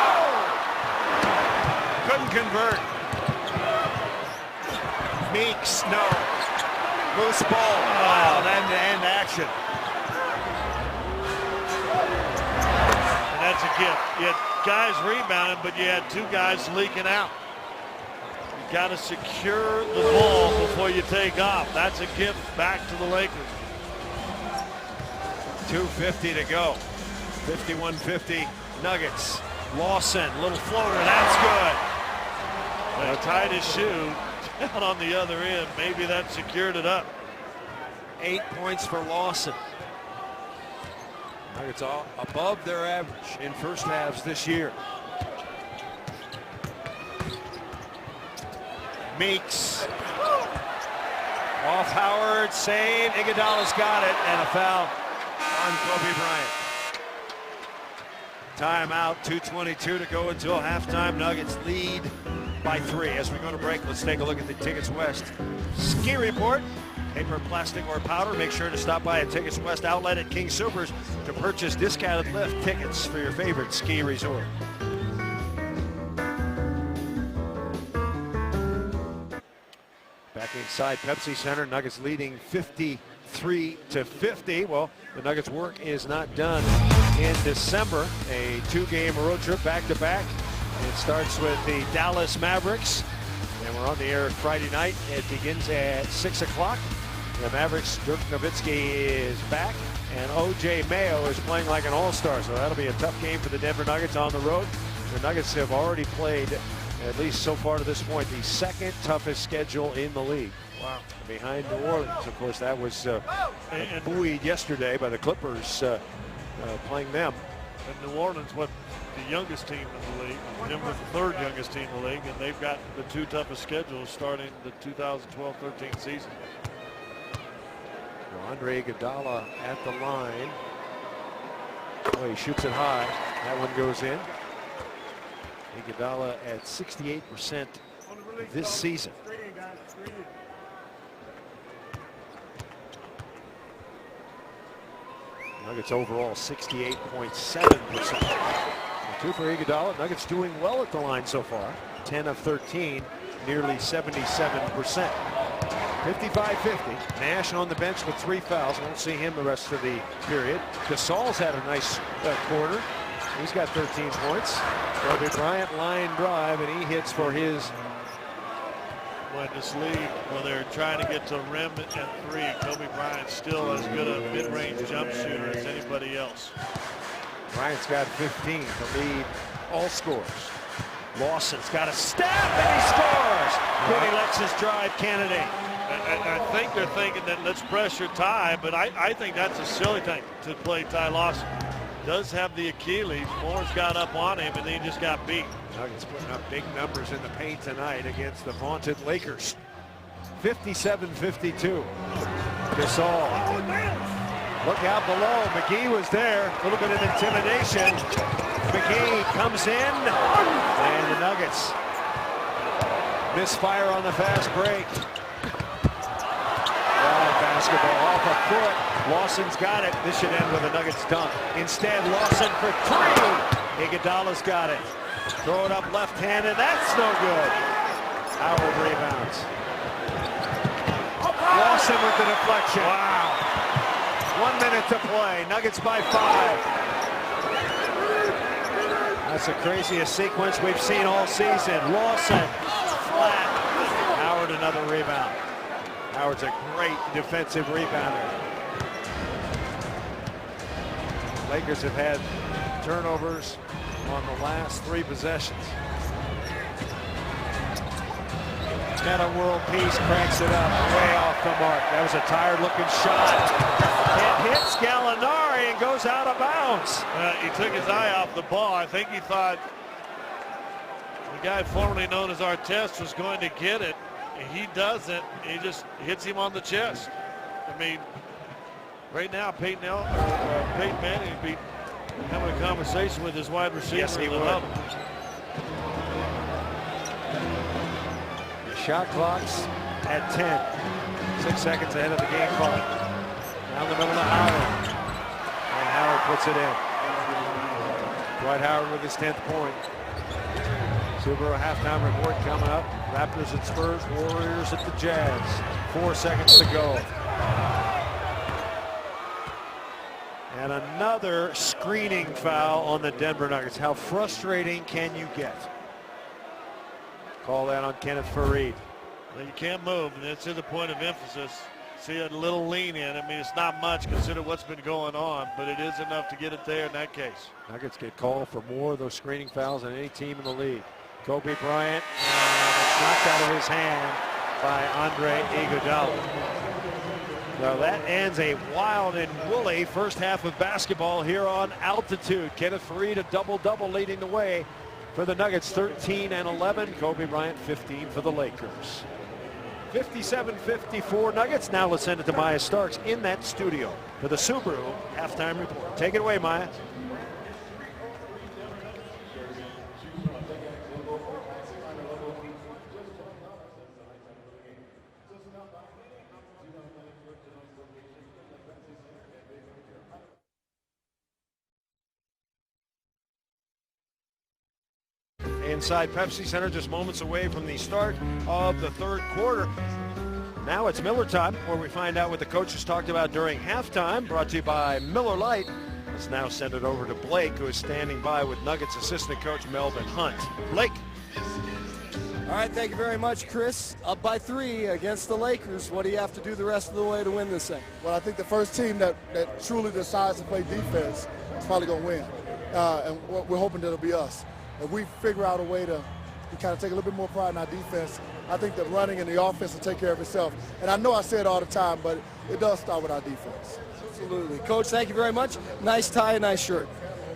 Couldn't convert. Meeks, no. Loose ball. Wow, end-to-end action. And that's a gift. You had guys rebounding, but you had two guys leaking out. You got to secure the ball before you take off. That's a gift back to the Lakers. 2:50 to go. 51-50 Nuggets. Lawson, little floater, that's good. Well, tied his shoe down on the other end. Maybe that secured it up. 8 points for Lawson. Nuggets all above their average in first halves this year. Meeks. Off Howard, save. Iguodala's got it, and a foul on Kobe Bryant. Timeout, 2:22 to go until halftime. Nuggets lead by 3. As we go to break, let's take a look at the Tickets West ski report. Paper, plastic, or powder. Make sure to stop by a Tickets West outlet at King Soopers to purchase discounted lift tickets for your favorite ski resort. Back inside Pepsi Center, Nuggets leading 53-50. Well, the Nuggets' work is not done in December. A 2-game road trip back-to-back. It starts with the Dallas Mavericks, and we're on the air Friday night. It begins at 6 o'clock. The Mavericks, Dirk Nowitzki is back, and O.J. Mayo is playing like an all-star, so that'll be a tough game for the Denver Nuggets on the road. The Nuggets have already played, at least so far to this point, the second toughest schedule in the league. Wow. Behind New Orleans. Of course, that was buoyed yesterday by the Clippers playing them. And New Orleans, what, the youngest team in the league. Denver's the third youngest team in the league, and they've got the 2 toughest schedules starting the 2012-13 season. Well, Andre Iguodala at the line. Oh, he shoots it high. That one goes in. Iguodala at 68% this season. Nuggets overall 68.7%. 2 for Iguodala. Nuggets doing well at the line so far. 10 of 13, nearly 77%. 55-50. Nash on the bench with 3 fouls. Won't see him the rest of the period. Gasol's had a nice quarter. He's got 13 points. Kobe Bryant line drive, and he hits for his. When this league, well, they're trying to get to rim and 3. Kobe Bryant's still as good a mid-range jump shooter as anybody else. Bryant's got 15 to lead all scorers. Lawson's got a step, and he scores. Then he lets his drive candidate. I think they're thinking that let's pressure Ty, but I think that's a silly thing to play Ty Lawson. Does have the Achilles. Moore's got up on him, and then he just got beat. Nuggets putting up big numbers in the paint tonight against the vaunted Lakers. 57-52. Gasol. Look out below. McGee was there. A little bit of intimidation. McGee comes in, and the Nuggets misfire on the fast break. Basketball off a foot. Lawson's got it. This should end with a Nuggets dunk. Instead, Lawson for 3. Iguodala's got it. Throw it up left-handed. That's no good. Howard rebounds. Lawson with the deflection. Wow. 1 minute to play. Nuggets by 5. That's the craziest sequence we've seen all season. Lawson flat. Howard another rebound. Howard's a great defensive rebounder. Lakers have had turnovers on the last 3 possessions. Meta world peace cranks it up, way off the mark. That was a tired-looking shot. It hits Gallinari and goes out of bounds. He took his eye off the ball. I think he thought The guy formerly known as Artest was going to get it, and he doesn't. He just hits him on the chest. I mean, right now, Peyton Manning would be having a conversation with his wide receiver. Yes, he would. The shot clock's at 10. 6 seconds ahead of the game clock. Down the middle to Howard. And Howard puts it in. Dwight Howard with his 10th point. Subaru halftime report coming up. Raptors at Spurs, Warriors at the Jazz. 4 seconds to go. And another screening foul on the Denver Nuggets. How frustrating can you get? Call that on Kenneth Faried. Well, you can't move, and that's to the point of emphasis. See a little lean in. I mean, it's not much consider what's been going on, but it is enough to get it there in that case. Nuggets get called for more of those screening fouls than any team in the league. Kobe Bryant, it's knocked out of his hand by Andre Iguodala. Well, that ends a wild and woolly first half of basketball here on Altitude. Kenneth Faried, a double-double leading the way for the Nuggets, 13 and 11. Kobe Bryant, 15 for the Lakers. 57-54 Nuggets. Now let's send it to Maya Starks in that studio for the Subaru halftime report. Take it away, Maya. Inside Pepsi Center, just moments away from the start of the third quarter. Now it's Miller time, where we find out what the coaches talked about during halftime. Brought to you by Miller Lite. Let's now send it over to Blake, who is standing by with Nuggets assistant coach Melvin Hunt. Blake. All right, thank you very much, Chris. Up by 3 against the Lakers. What do you have to do the rest of the way to win this thing? Well, I think the first team that truly decides to play defense is probably going to win. And we're hoping that it'll be us. If we figure out a way to kind of take a little bit more pride in our defense, I think that running and the offense will take care of itself. And I know I say it all the time, but it does start with our defense. Absolutely. Coach, thank you very much. Nice tie, nice shirt.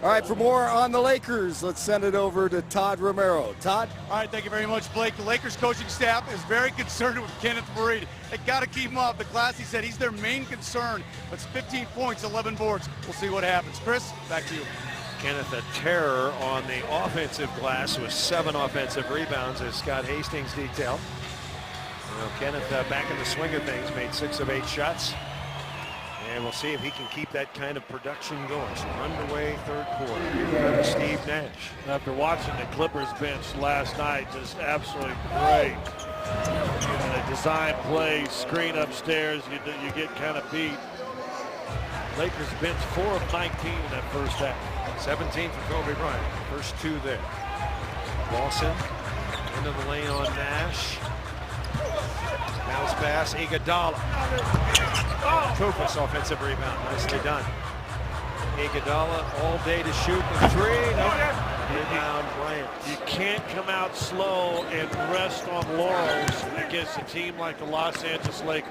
All right, for more on the Lakers, let's send it over to Todd Romero. Todd? All right, thank you very much, Blake. The Lakers coaching staff is very concerned with Kenneth Faried. They got to keep him up. The class, he said, he's their main concern. It's 15 points, 11 boards. We'll see what happens. Chris, back to you. Kenneth, a terror on the offensive glass with 7 offensive rebounds, as Scott Hastings detailed. Kenneth back in the swing of things, made 6 of 8 shots. And we'll see if he can keep that kind of production going. So underway third quarter. Here Steve Nash. After watching the Clippers bench last night, just absolutely great. They design plays, screen upstairs, you get kind of beat. Lakers bench 4 of 19 in that first half. 17 for Kobe Bryant. First 2 there. Lawson into the lane on Nash. Bounce pass, Iguodala. Koufos offensive rebound. Nicely done. Iguodala all day to shoot the 3. Rebound Bryant. You can't come out slow and rest on laurels against a team like the Los Angeles Lakers.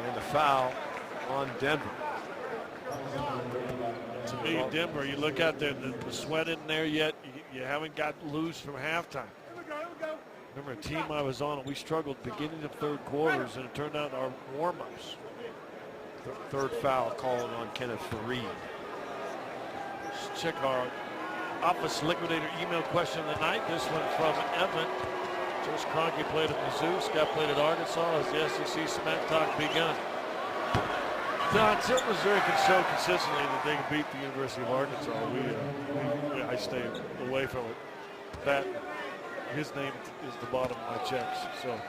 And the foul on Denver. To me, Denver, you look out there, the sweat isn't there yet. You haven't got loose from halftime. Remember a team I was on, and we struggled beginning of third quarters, and it turned out our warm-ups. Third foul called on Kenneth Faried. Let's check our office liquidator email question of the night. This one from Evan. Josh Kroenke played at Mizzou. Scott played at Arkansas. Has the SEC smack talk begun? No, until Missouri can show consistently that they can beat the University of Arkansas, I stay away from it. That his name is the bottom of my checks, so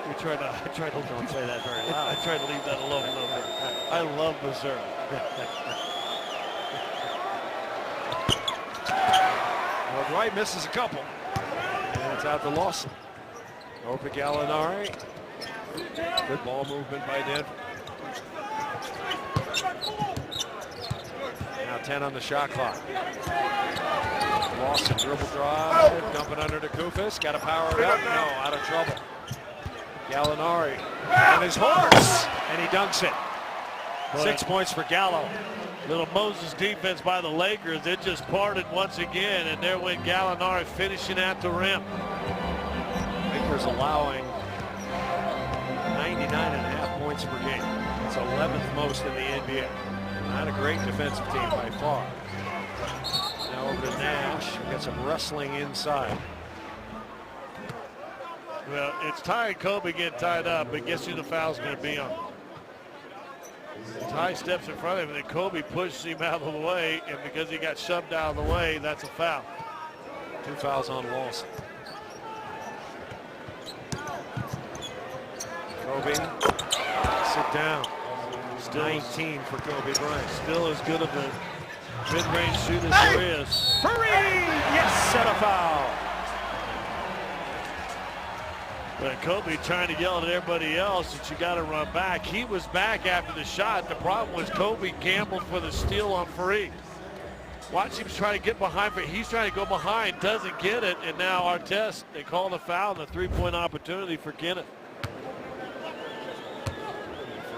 we try not. I try to don't say that very loud. I try to leave that alone a little bit. I love Missouri. Well, Dwight misses a couple, and it's out to Lawson. Over Gallinari. Good ball movement by Denver. Now 10 on the shot clock. Lawson dribble drive, dumping under to Koufos. Got to power it up. No, out of trouble. Gallinari on his horse, and he dunks it. 6 points for Gallo. Little Moses defense by the Lakers. It just parted once again, and there went Gallinari finishing at the rim. Lakers allowing 99.5 points per game. It's 11th most in the NBA. Not a great defensive team by far. Now over to Nash. We got some wrestling inside. Well, it's Ty and Kobe getting tied up, but guess who the foul's going to be on? Ty steps in front of him, and then Kobe pushes him out of the way, and because he got shoved out of the way, that's a foul. 2 fouls on Lawson. Kobe, sit down. Still 19 for Kobe Bryant. Still as good of a mid-range shooter as there is. Fareed, yes, set a foul. But Kobe trying to yell at everybody else that you got to run back. He was back after the shot. The problem was Kobe gambled for the steal on Fareed. Watch him try to get behind, but he's trying to go behind, doesn't get it, and now Artest, they call the foul and a 3-point opportunity for Kenneth.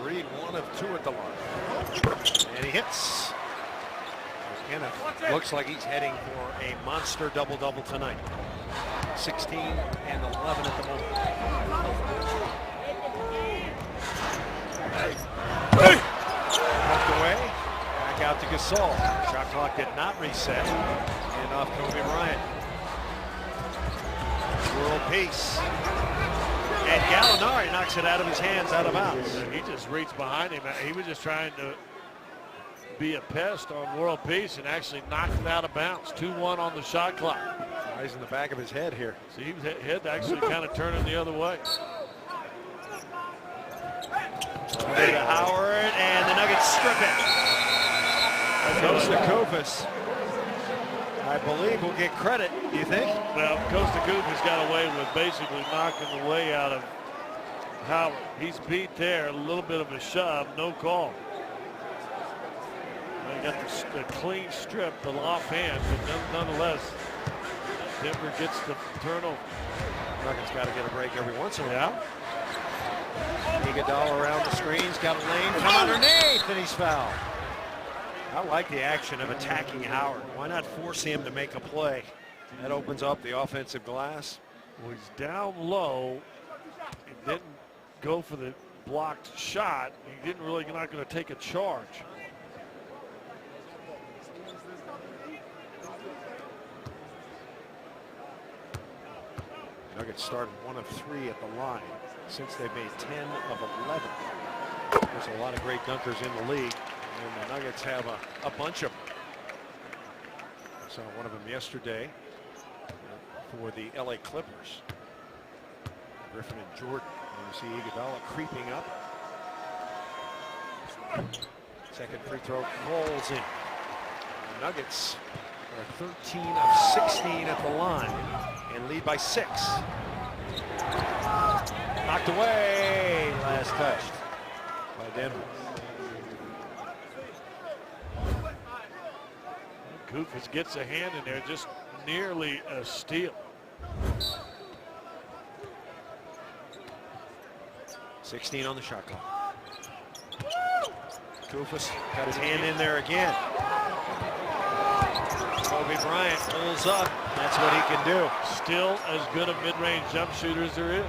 Fareed 1 of 2 at the line. And he hits. Kenneth looks like he's heading for a monster double-double tonight. 16 and 11 at the moment. Tucked away. Back out to Gasol. Shot clock did not reset. And off Kobe Bryant. World peace. And Gallinari knocks it out of his hands, out of bounds. He just reached behind him. He was just trying to be a pest on world peace and actually knocked it out of bounds. 2-1 on the shot clock. Eyes in the back of his head here. See, his head actually kind of turning the other way. Hey. To Howard, and the Nuggets strip it. Goes to Koufos. I believe we'll get credit, you think? Well, Costa Koufos got away with basically knocking the way out of Howard. He's beat there, a little bit of a shove, no call. They got the clean strip, the offhand, but nonetheless, Denver gets the turnover. Nuggets got to get a break every once in a while. Iguodala around the screens, got a lane from underneath, and he's fouled. I like the action of attacking Howard. Why not force him to make a play? That opens up the offensive glass. Well, he's down low and didn't go for the blocked shot. He didn't really, not going to take a charge. Nuggets started 1 of 3 at the line since they've made 10 of 11. There's a lot of great dunkers in the league, and the Nuggets have a bunch of them. I saw one of them yesterday for the LA Clippers. Griffin and Jordan. And you see Iguodala creeping up. Second free throw rolls in. The Nuggets are 13 of 16 at the line and lead by 6. Knocked away. Last touched by Denver. Koufos gets a hand in there, just nearly a steal. 16 on the shot clock. Koufos got his hand in there again. Kobe Bryant pulls up. That's what he can do. Still as good a mid-range jump shooter as there is.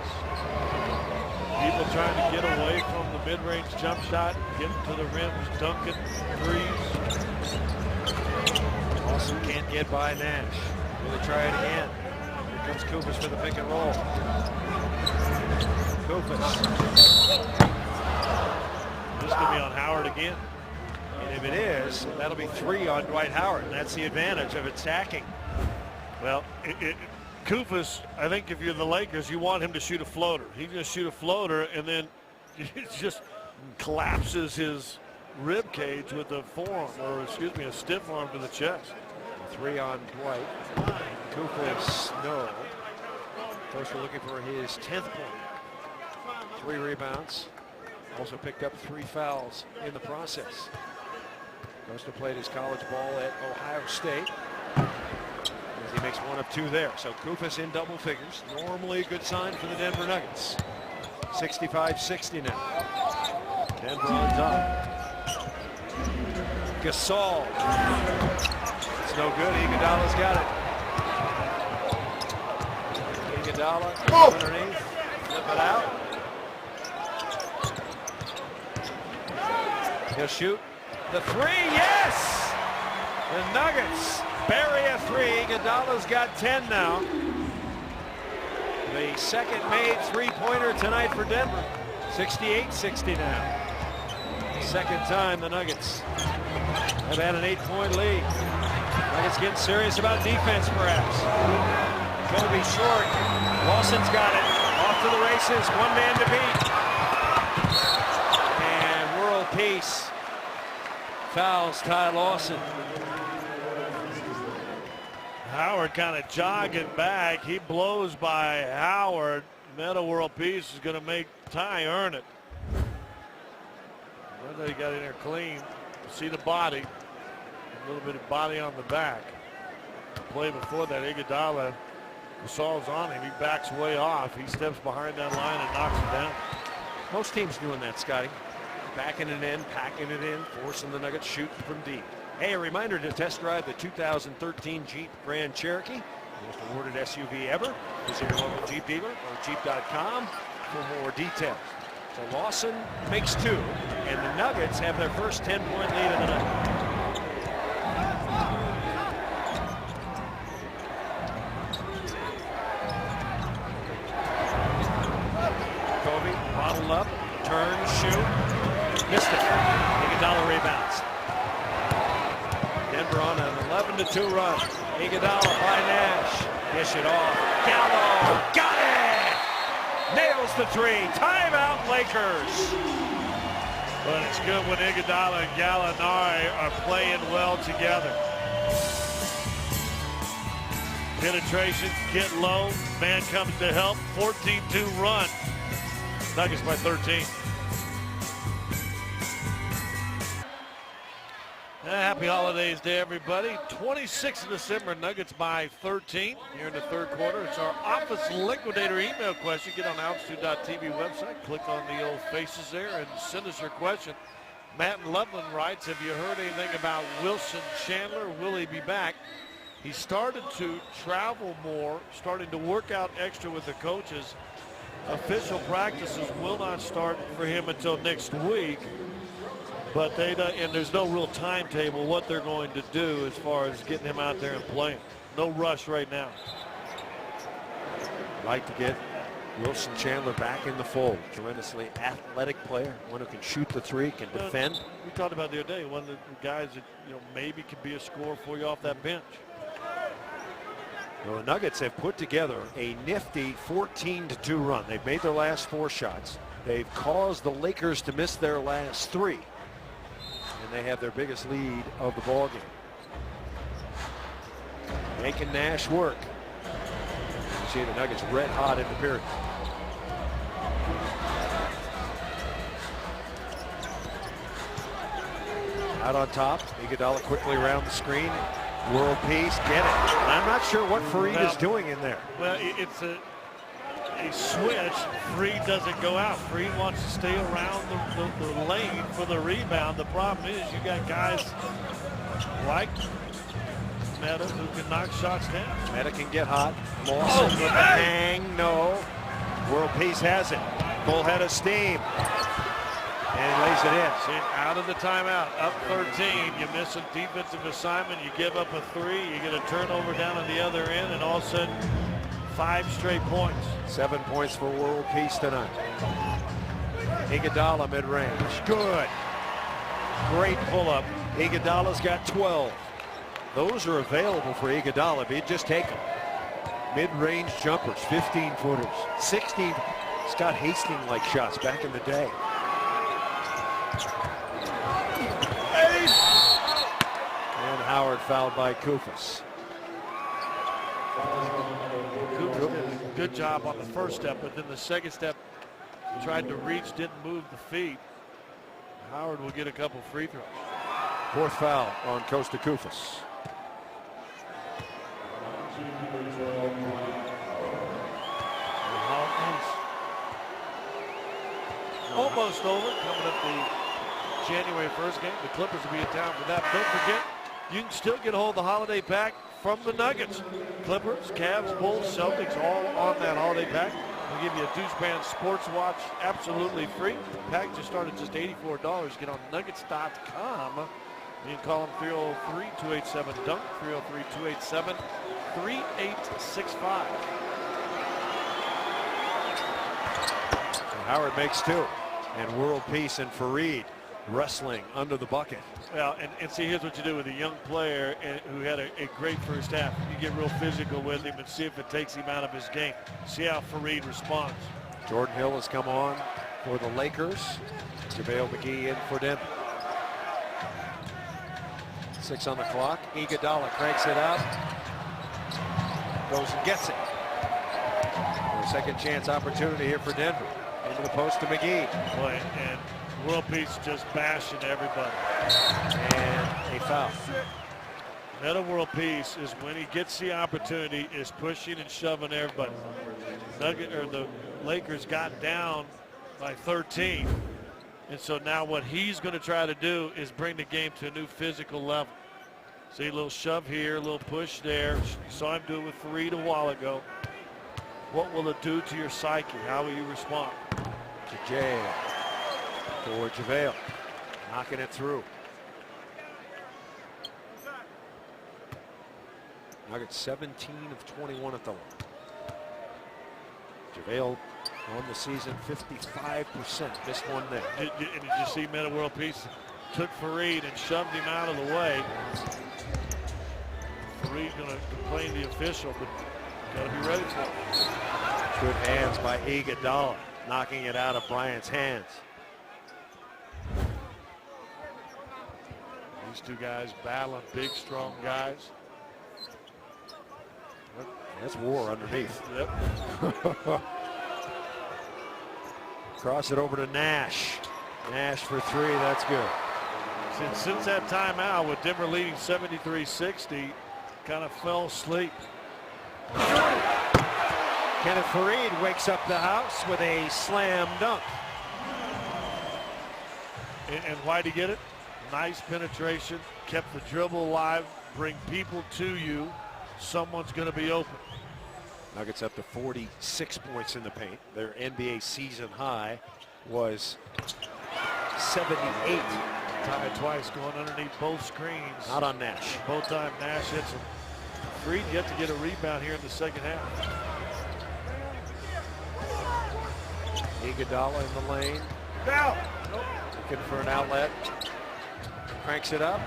People trying to get away from the mid-range jump shot, get to the rim, dunking threes. Awesome can't get by Nash. Will he try it again? Here comes Koufos for the pick and roll. Koufos. This is going to be on Howard again. And if it is, that'll be 3 on Dwight Howard. And that's the advantage of attacking. Well, Koufos, I think if you're the Lakers, you want him to shoot a floater. He's going to shoot a floater, and then it just collapses his rib cage with a forearm, or excuse me, a stiff arm to the chest. 3 on Dwight. Koufos, no. First, we're looking for his 10th point. 3 rebounds. Also picked up 3 fouls in the process. Costa played his college ball at Ohio State. As he makes 1 of 2 there. So Koufos in double figures. Normally a good sign for the Denver Nuggets. 65-60 now. Denver on top. Gasol. It's no good. Iguodala's got it. Iguodala underneath. Flip it out. He'll shoot the three. Yes! The Nuggets bury a three. Iguodala's got 10 now. The second made three-pointer tonight for Denver. 68-60 now. Second time the Nuggets have had an 8-point lead. Nuggets getting serious about defense, perhaps. Kobe short. Lawson's got it. Off to the races. One man to beat. And world peace fouls Ty Lawson. Howard kind of jogging back. He blows by Howard. Meta world peace is going to make Ty earn it. Whether he got in there clean. See the body. A little bit of body on the back. The play before that, Iguodala, Gasol's on him. He backs way off. He steps behind that line and knocks it down. Most teams doing that, Scotty. Backing it in, packing it in, forcing the Nuggets shooting from deep. Hey, a reminder to test drive the 2013 Jeep Grand Cherokee. Most awarded SUV ever. Visit your local Jeep dealer or Jeep.com for more details. So Lawson makes 2, and the Nuggets have their first 10-point lead of the night. Kobe bottled up, turn, shoot, missed it. Iguodala rebounds. Denver on an 11-2 run. Iguodala by Nash. Dish it off. Gallo got it! Nails the three. Timeout, Lakers. But it's good when Iguodala and Gallinari are playing well together. Penetration, get low. Man comes to help. 14-2 run. Nuggets by 13. Happy holidays to everybody. 26th of December, Nuggets by 13 here in the third quarter. It's our office liquidator email question. Get on altitude.tv website, click on the old faces there, and send us your question. Matt in Loveland writes, have you heard anything about Wilson Chandler? Will he be back? He started to travel more, starting to work out extra with the coaches. Official practices will not start for him until next week. But and there's no real timetable what they're going to do as far as getting him out there and playing. No rush right now. Like to get Wilson Chandler back in the fold. Tremendously athletic player, one who can shoot the three, can defend. We talked about the other day, one of the guys that maybe could be a scorer for you off that bench. Well, the Nuggets have put together a nifty 14-2 run. They've made their last 4 shots. They've caused the Lakers to miss their last 3. And they have their biggest lead of the ball game. Making Nash work. You see the Nuggets red hot in the period. Out on top, Iguodala quickly around the screen. World peace, get it. And I'm not sure what Fareed is doing in there. Well, it's a switch. Fareed doesn't go out. Fareed wants to stay around the lane for the rebound. The problem is you got guys like Meta who can knock shots down. Meta can get hot. Lawson with the hang. No. World peace has it. Full head of steam. And he lays it in. See, out of the timeout, up 13. You miss a defensive assignment. You give up a 3. You get a turnover down on the other end, and all of a sudden, 5 straight points. 7 points for world peace tonight. Iguodala mid-range. Good. Great pull-up. Iguodala's got 12. Those are available for Iguodala if he'd just take them. Mid-range jumpers, 15-footers, 16. Scott Hastings-like shots back in the day. And Howard fouled by Koufos. Good job on the first step, but then the second step tried to reach, didn't move the feet. Howard will get a couple free throws. 4th foul on Kosta Koufos. Almost over, coming up the January 1st game. The Clippers will be in town for that. Don't forget, you can still get a hold of the holiday pack from the Nuggets. Clippers, Cavs, Bulls, Celtics, all on that holiday pack. We'll give you a Deuce Band sports watch absolutely free. The pack just started just $84. Get on nuggets.com. You can call them 303-287-DUNK, 303-287-3865. Howard makes two. And World Peace and Fareed wrestling under the bucket. Well, and see, here's what you do with a young player who had a great first half. You get real physical with him and see if it takes him out of his game. See how Fareed responds. Jordan Hill has come on for the Lakers. JaVale McGee in for Denver. 6 on the clock. Iguodala cranks it up. Goes and gets it. A second chance opportunity here for Denver. Into the post to McGee. Boy, and World Peace just bashing everybody. And a foul. Meta World Peace is when he gets the opportunity, is pushing and shoving everybody. The Lakers got down by 13. And so now what he's going to try to do is bring the game to a new physical level. See, a little shove here, a little push there. You saw him do it with Fareed a while ago. What will it do to your psyche? How will you respond? To Jay. For JaVale. Knocking it through. Nuggets 17 of 21 at the line. JaVale on the season 55%. This one there. Did you see Meta World Peace took Fareed and shoved him out of the way? Fareed's going to complain to the official, but got to be ready for it. Good hands by Iguodala, knocking it out of Bryant's hands. These two guys battling, big, strong guys. That's war underneath. Yep. Cross it over to Nash. Nash for three, that's good. Since that timeout with Denver leading 73-60, kind of fell asleep. Kenneth Fareed wakes up the house with a slam dunk. And why'd he get it? Nice penetration, kept the dribble alive, bring people to you. Someone's going to be open. Nuggets up to 46 points in the paint. Their NBA season high was 78. Tied twice, going underneath both screens. Not on Nash. Both times Nash hits him. Fareed yet to get a rebound here in the second half. Iguodala in the lane. Now. Looking for an outlet. Cranks it up.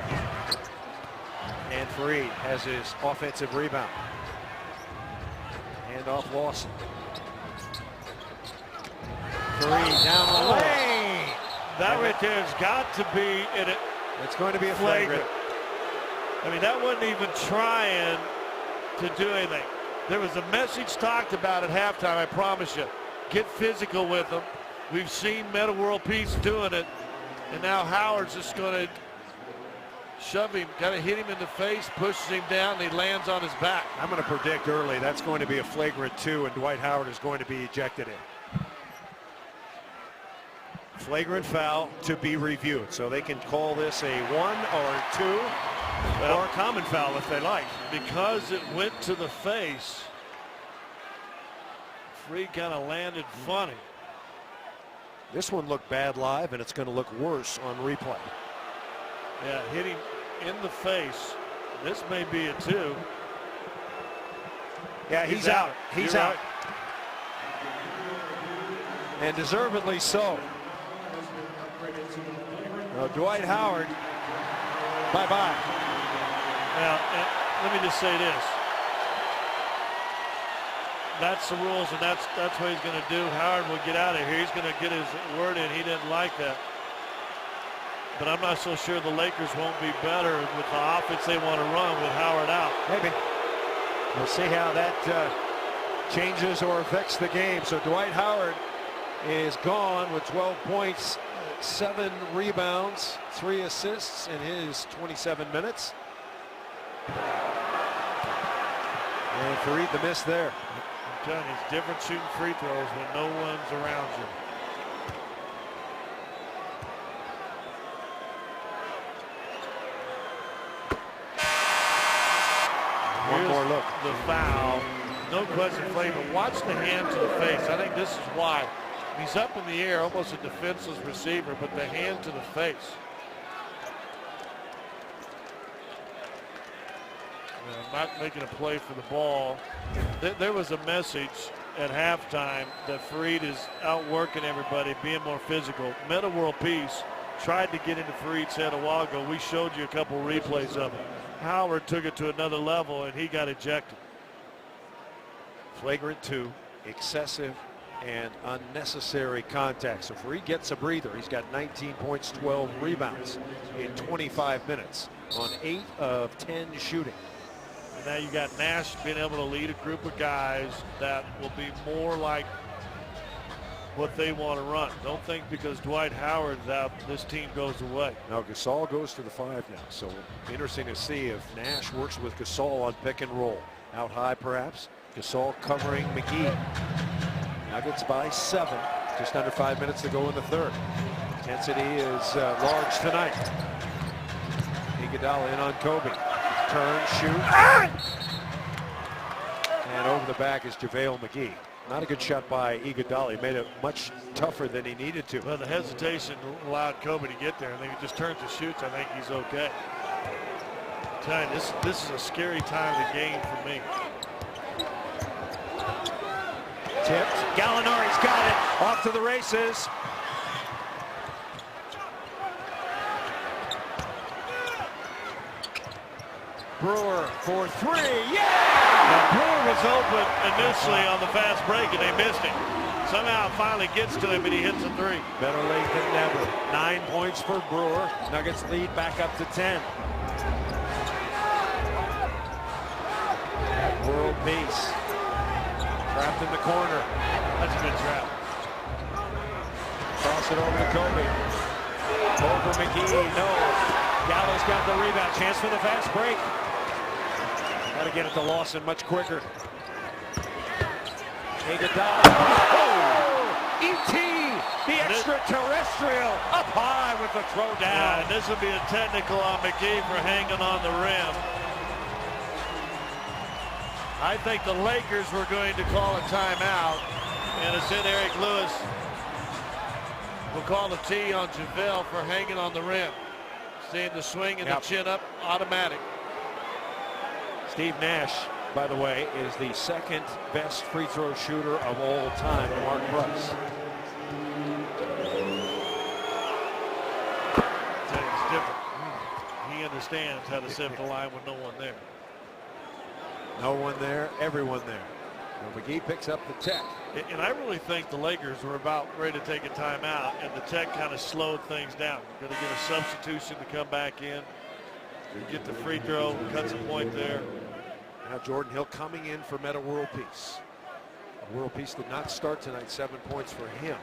And Fareed has his offensive rebound. Hand off Lawson. Fareed down the lane. That right there has got to be in it. It's going to be a flagrant. I mean, that wasn't even trying to do anything. There was a message talked about at halftime, I promise you. Get physical with them. We've seen Meta World Peace doing it. And now Howard's just going to shove him, kind of hit him in the face, pushes him down, and he lands on his back. I'm going to predict early that's going to be a flagrant 2, and Dwight Howard is going to be ejected in. Flagrant foul to be reviewed, so they can call this a 1 or 2 or a common foul if they like. Because it went to the face, Fareed kind of landed funny. This one looked bad live, and it's going to look worse on replay. Yeah, hit him in the face. This may be a 2. Yeah, he's out. He's out. Right. And deservedly so. Now, Dwight Howard, bye-bye. Now, let me just say this. That's the rules, and that's what he's going to do. Howard will get out of here. He's going to get his word in. He didn't like that. But I'm not so sure the Lakers won't be better with the offense they want to run with Howard out. Maybe. We'll see how that changes or affects the game. So Dwight Howard is gone with 12 points, 7 rebounds, 3 assists in his 27 minutes. And Fareed the miss there. I'm telling you, it's different shooting free throws when no one's around you. no question, Flavor. Watch the hand to the face. I think this is why. He's up in the air, almost a defenseless receiver, but the hand to the face. Not making a play for the ball. There was a message at halftime that Fareed is outworking everybody, being more physical. Meta World Peace tried to get into Fareed's head a while ago. We showed you a couple replays of it. Howard took it to another level, and he got ejected. Flagrant 2, excessive and unnecessary contact. So Fareed gets a breather. He's got 19 points, 12 rebounds in 25 minutes on 8 of 10 shooting. And now you got Nash being able to lead a group of guys that will be more like what they want to run. Don't think because Dwight Howard's out, this team goes away. Now Gasol goes to the 5 now. So interesting to see if Nash works with Gasol on pick and roll. Out high perhaps. Gasol covering McGee. Nuggets by 7. Just under 5 minutes to go in the third. Intensity is large tonight. Iguodala in on Kobe. Turn, shoot. And over the back is JaVale McGee. Not a good shot by Iguodala. He made it much tougher than he needed to. Well, the hesitation allowed Kobe to get there. I think he just turns and shoots. I think he's okay. I'm telling you, this is a scary time of the game for me. Tipped. Gallinari's got it. Off to the races. Brewer for 3. Yeah! Now, Brewer was open initially on the fast break and they missed him. Somehow it finally gets to him and he hits a 3. Better late than never. 9 points for Brewer. Nuggets lead back up to 10. World Peace. Trapped in the corner. That's a good trap. Cross it over to Kobe. Over McGee. No. Gallo's got the rebound. Chance for the fast break. Got to get it to Lawson much quicker. Iguodala. Oh! E.T. the extraterrestrial up high with the throw down. Yeah, this will be a technical on McGee for hanging on the rim. I think the Lakers were going to call a timeout, and it's in Eric Lewis. We'll call the T on JaVale for hanging on the rim. Seeing the swing and the chin up, automatic. Steve Nash, by the way, is the second best free throw shooter of all time to Mark Price. It's different. He understands how to sit at the line with no one there. No one there, everyone there. Well, McGee picks up the tech. And I really think the Lakers were about ready to take a timeout, and the tech kind of slowed things down. Going to get a substitution to come back in. Get the free throw, cuts a point there. Now Jordan Hill coming in for Meta World Peace. World Peace did not start tonight. 7 points for him.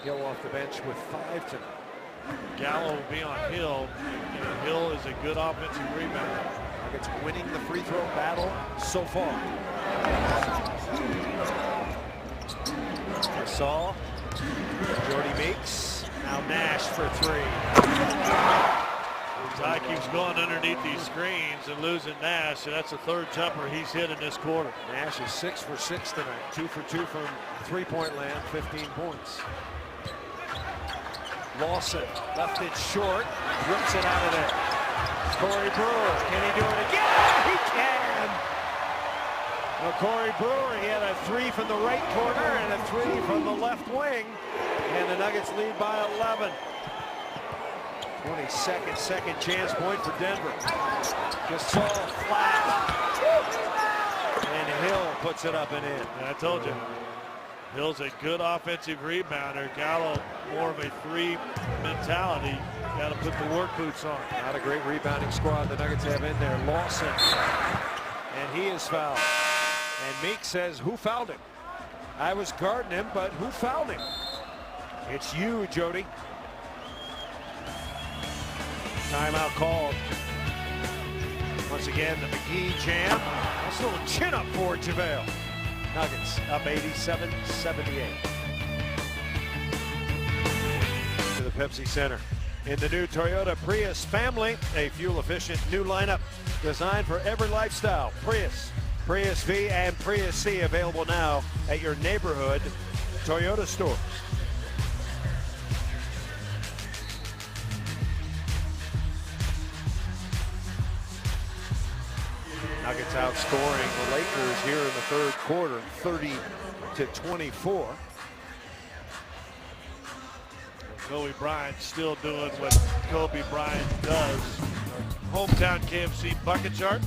Hill off the bench with 5 tonight. Gallo will be on Hill. And Hill is a good offensive rebounder. Nuggets winning the free throw battle so far. Gasol. Jordy Meeks. Now Nash for 3. Ty keeps going underneath these screens and losing Nash, and that's the third jumper he's hit in this quarter. Nash is 6 for 6 tonight. 2 for 2 from three-point land, 15 points. Lawson left it short, rips it out of there. Corey Brewer, can he do it again? He can! Well, Corey Brewer, he had a 3 from the right corner and a 3 from the left wing, and the Nuggets lead by 11. 22nd second chance point for Denver. Gasol flat. And Hill puts it up and in. And I told you, Hill's a good offensive rebounder. Gallo, more of a 3 mentality. Got to put the work boots on. Not a great rebounding squad the Nuggets have in there. Lawson. And he is fouled. And Meek says, who fouled him? I was guarding him, but who fouled him? It's you, Jody. Timeout called. Once again, the McGee jam. Nice little chin up for JaVale. Nuggets up 87-78. To the Pepsi Center. In the new Toyota Prius family, a fuel-efficient new lineup designed for every lifestyle. Prius, Prius V and Prius C available now at your neighborhood Toyota stores. Nuggets outscoring the Lakers here in the third quarter, 30-24. Kobe Bryant still doing what Kobe Bryant does. Hometown KFC bucket chart.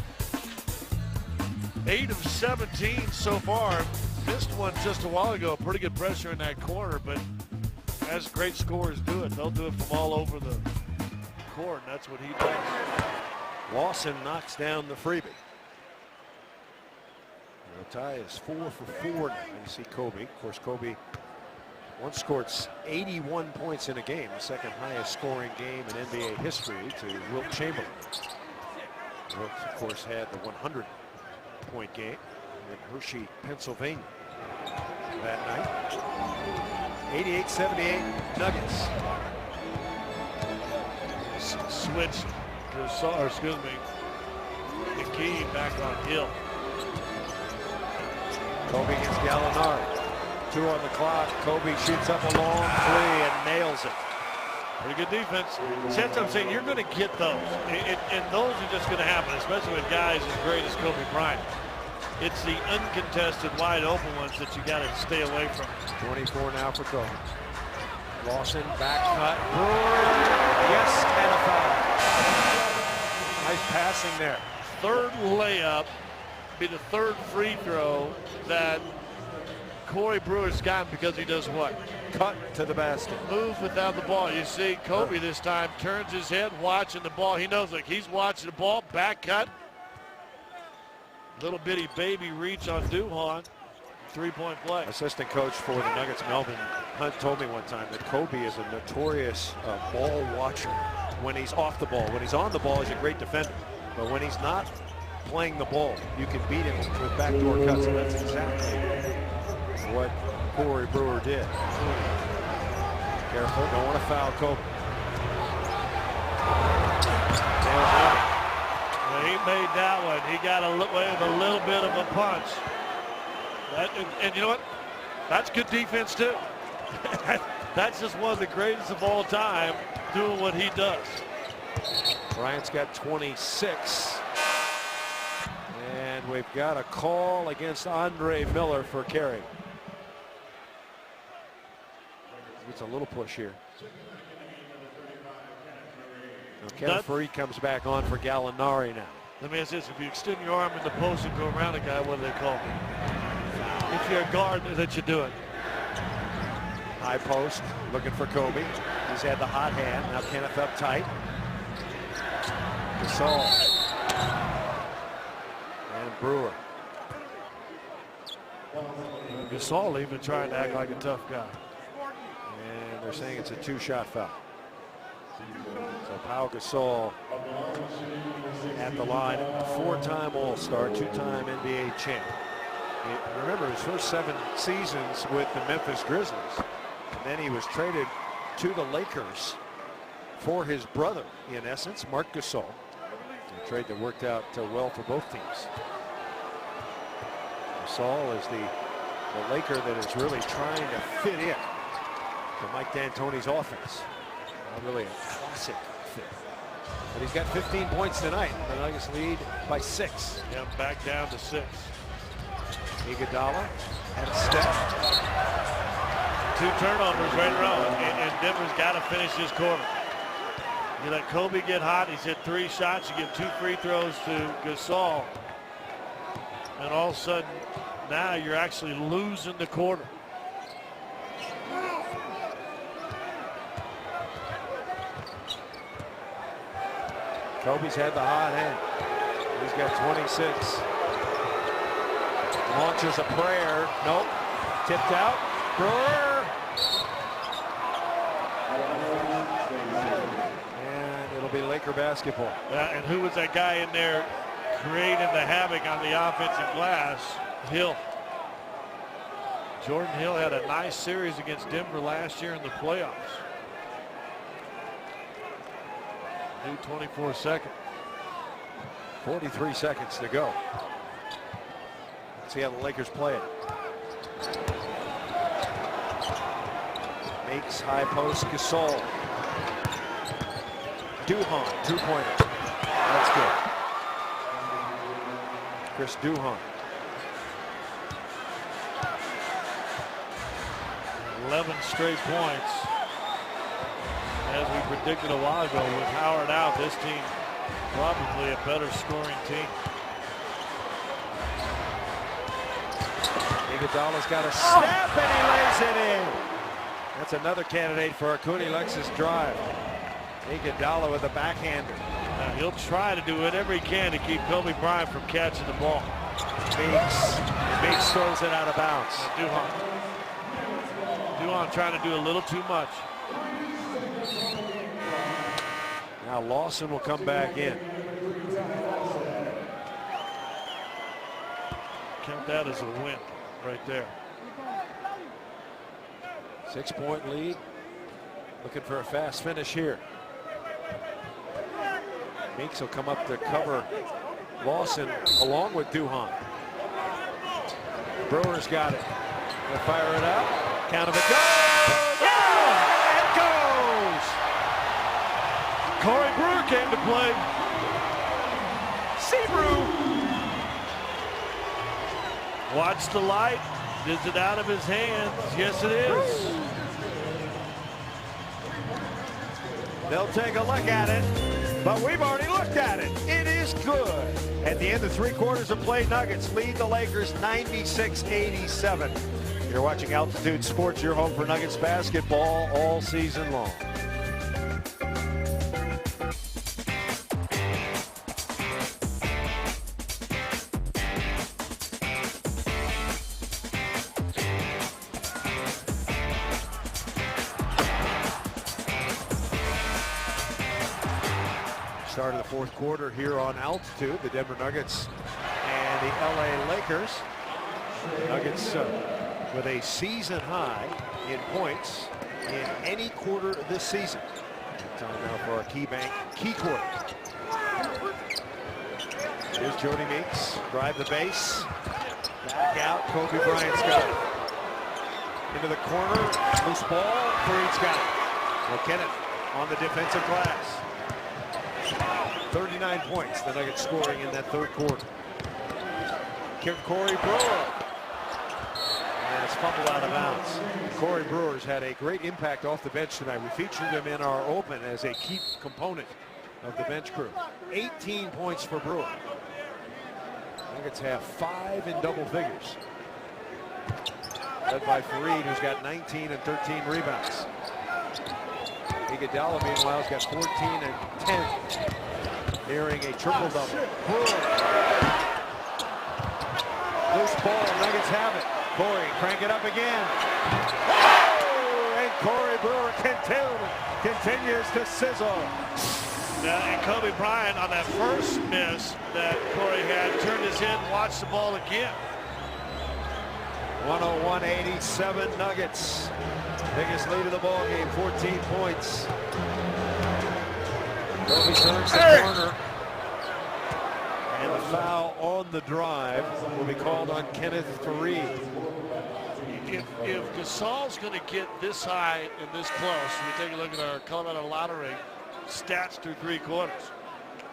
8 of 17 so far. Missed one just a while ago. Pretty good pressure in that corner, but as great scorers do it, they'll do it from all over the court, and that's what he does. Lawson knocks down the freebie. The tie is 4 for 4 now. You see Kobe. Of course, Kobe once scored 81 points in a game, the second highest scoring game in NBA history to Wilt Chamberlain. Wilt, of course, had the 100-point game in Hershey, Pennsylvania that night. 88-78 Nuggets. Switch to, excuse me, McKee back on Hill. Kobe against Gallinari. 2 on the clock. Kobe shoots up a long 3 and nails it. Pretty good defense. That's what I'm saying. You're going to get those. And those are just going to happen, especially with guys as great as Kobe Bryant. It's the uncontested, wide open ones that you got to stay away from. 24 now for Kobe. Lawson, back cut. Brewer, yes, and a foul. Nice passing there. Third layup, be the third free throw that Corey Brewer's gotten because he does what? Cut to the basket. Move without the ball. You see Kobe this time turns his head watching the ball. He knows, like, he's watching the ball. Back cut. Little bitty baby reach on Duhon. 3-point play. Assistant coach for the Nuggets, Melvin Hunt, told me one time that Kobe is a notorious ball watcher when he's off the ball. When he's on the ball, he's a great defender. But when he's not playing the ball, you can beat him with backdoor cuts. And that's exactly what Corey Brewer did. Careful, don't want to foul Kobe. Well, he made that one. He got away with a little bit of a punch. And you know what? That's good defense too. That's just one of the greatest of all time doing what he does. Bryant's got 26. And we've got a call against Andre Miller for carry. It's a little push here. Now Kevin Fareed comes back on for Gallinari now. Let me ask this. If you extend your arm in the post and go around a guy, what do they call it? If you're a guard, that you do it. High post, looking for Kobe. He's had the hot hand. Now Kenneth up tight. Gasol. And Brewer. Gasol even trying to act like a tough guy. And they're saying it's a 2-shot foul. So Pau Gasol at the line, 4-time All-Star, 2-time NBA champ. Remember his first 7 seasons with the Memphis Grizzlies. And then he was traded to the Lakers for his brother, in essence, Marc Gasol. A trade that worked out well for both teams. Gasol is the Laker that is really trying to fit in to Mike D'Antoni's offense. Not really a classic fit. But he's got 15 points tonight. The Nuggets lead by 6. Yeah, back down to 6. Iguodala had a step. 2 turnovers right in a row, and Denver's got to finish this quarter. You let Kobe get hot. He's hit 3 shots. You give 2 free throws to Gasol, and all of a sudden, now you're actually losing the quarter. Kobe's had the hot hand. He's got 26. Launches a prayer. Nope. Tipped out. Brewer. And it'll be Laker basketball. And who was that guy in there creating the havoc on the offensive glass? Hill. Jordan Hill had a nice series against Denver last year in the playoffs. New 24 second. 43 seconds to go. See how the Lakers play it. Makes high post, Gasol. Duhon, two-pointer. That's good. Chris Duhon. 11 straight points. As we predicted a while ago, with Howard out, this team probably a better scoring team. Iguodala's got a step and he lays it in. That's another candidate for a Cooney Lexus drive. Iguodala with a backhander. Now he'll try to do whatever he can to keep Kobe Bryant from catching the ball. Meeks throws it out of bounds. Duhon trying to do a little too much. Now Lawson will come back in. Count that as a win right there. 6-point lead. Looking for a fast finish here. Meeks will come up to cover Lawson along with Duhon. Brewer's got it. They'll fire it up. Count of it goes. Yeah! It goes. Corey Brewer came to play. Sebrew. Watch the light. Is it out of his hands? Yes, it is. They'll take a look at it, but we've already looked at it. It is good. At the end of 3 quarters of play, Nuggets lead the Lakers 96-87. You're watching Altitude Sports, your home for Nuggets basketball all season long. Start of the 4th quarter here on Altitude. The Denver Nuggets and the LA Lakers. Nuggets with a season high in points in any quarter this season. Time now for our KeyBank key quarter. Here's Jody Meeks. Drive the base. Back out. Kobe Bryant's got it. Into the corner. Loose ball. Fareed's got it. Well, Kenneth on the defensive glass. 39 points the Nuggets scoring in that 3rd quarter. Corey Brewer. And it's fumbled out of bounds. Corey Brewer's had a great impact off the bench tonight. We featured him in our open as a key component of the bench crew. 18 points for Brewer. Nuggets have 5 in double figures. Led by Faried, who's got 19 and 13 rebounds. Iguodala, meanwhile, has got 14 and 10. Nearing a triple-double. Loose ball, Nuggets have it. Corey, crank it up again. Oh, and Corey Brewer continues to sizzle. Now, and Kobe Bryant on that first miss that Corey had turned his head and watched the ball again. 101-87 Nuggets. Biggest lead of the ball game, 14 points. Kobe turns the corner. And the foul on the drive will be called on Kenneth Faried. If Gasol's going to get this high and this close, we take a look at our Colorado Lottery stats through 3 quarters,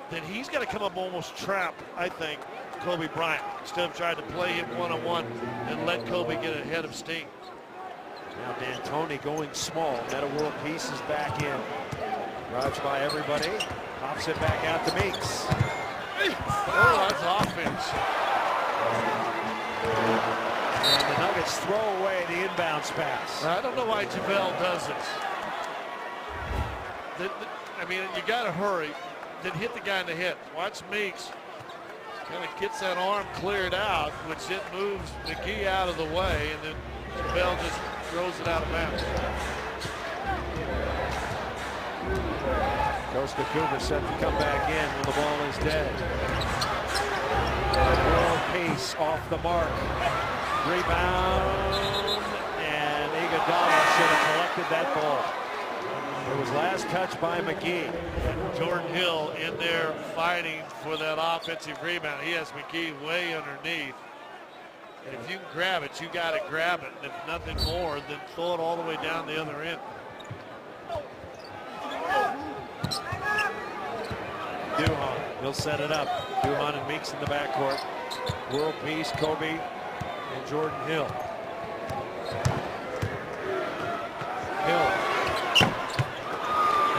then he's got to come up almost trap, I think, Kobe Bryant, instead of trying to play him one-on-one and let Kobe get ahead of steam. Now D'Antoni going small. Meta World Peace is back in. Drives by everybody. Pops it back out to Meeks. Oh, that's offense. And the Nuggets throw away the inbounds pass. I don't know why JaVale does this. I mean, you got to hurry. Then hit the guy in the hip. Watch Meeks. Kind of gets that arm cleared out, which then moves McGee out of the way, and then JaVale just throws it out of bounds. Costa Cooper set to come back in when the ball is dead. World Peace off the mark. Rebound, and Iguodala should have collected that ball. It was last touched by McGee. Jordan Hill in there fighting for that offensive rebound. He has McGee way underneath. And if you can grab it, you got to grab it. And if nothing more, then throw it all the way down the other end. Duhon, he'll set it up. Duhon and Meeks in the backcourt. World Peace, Kobe, and Jordan Hill. Hill.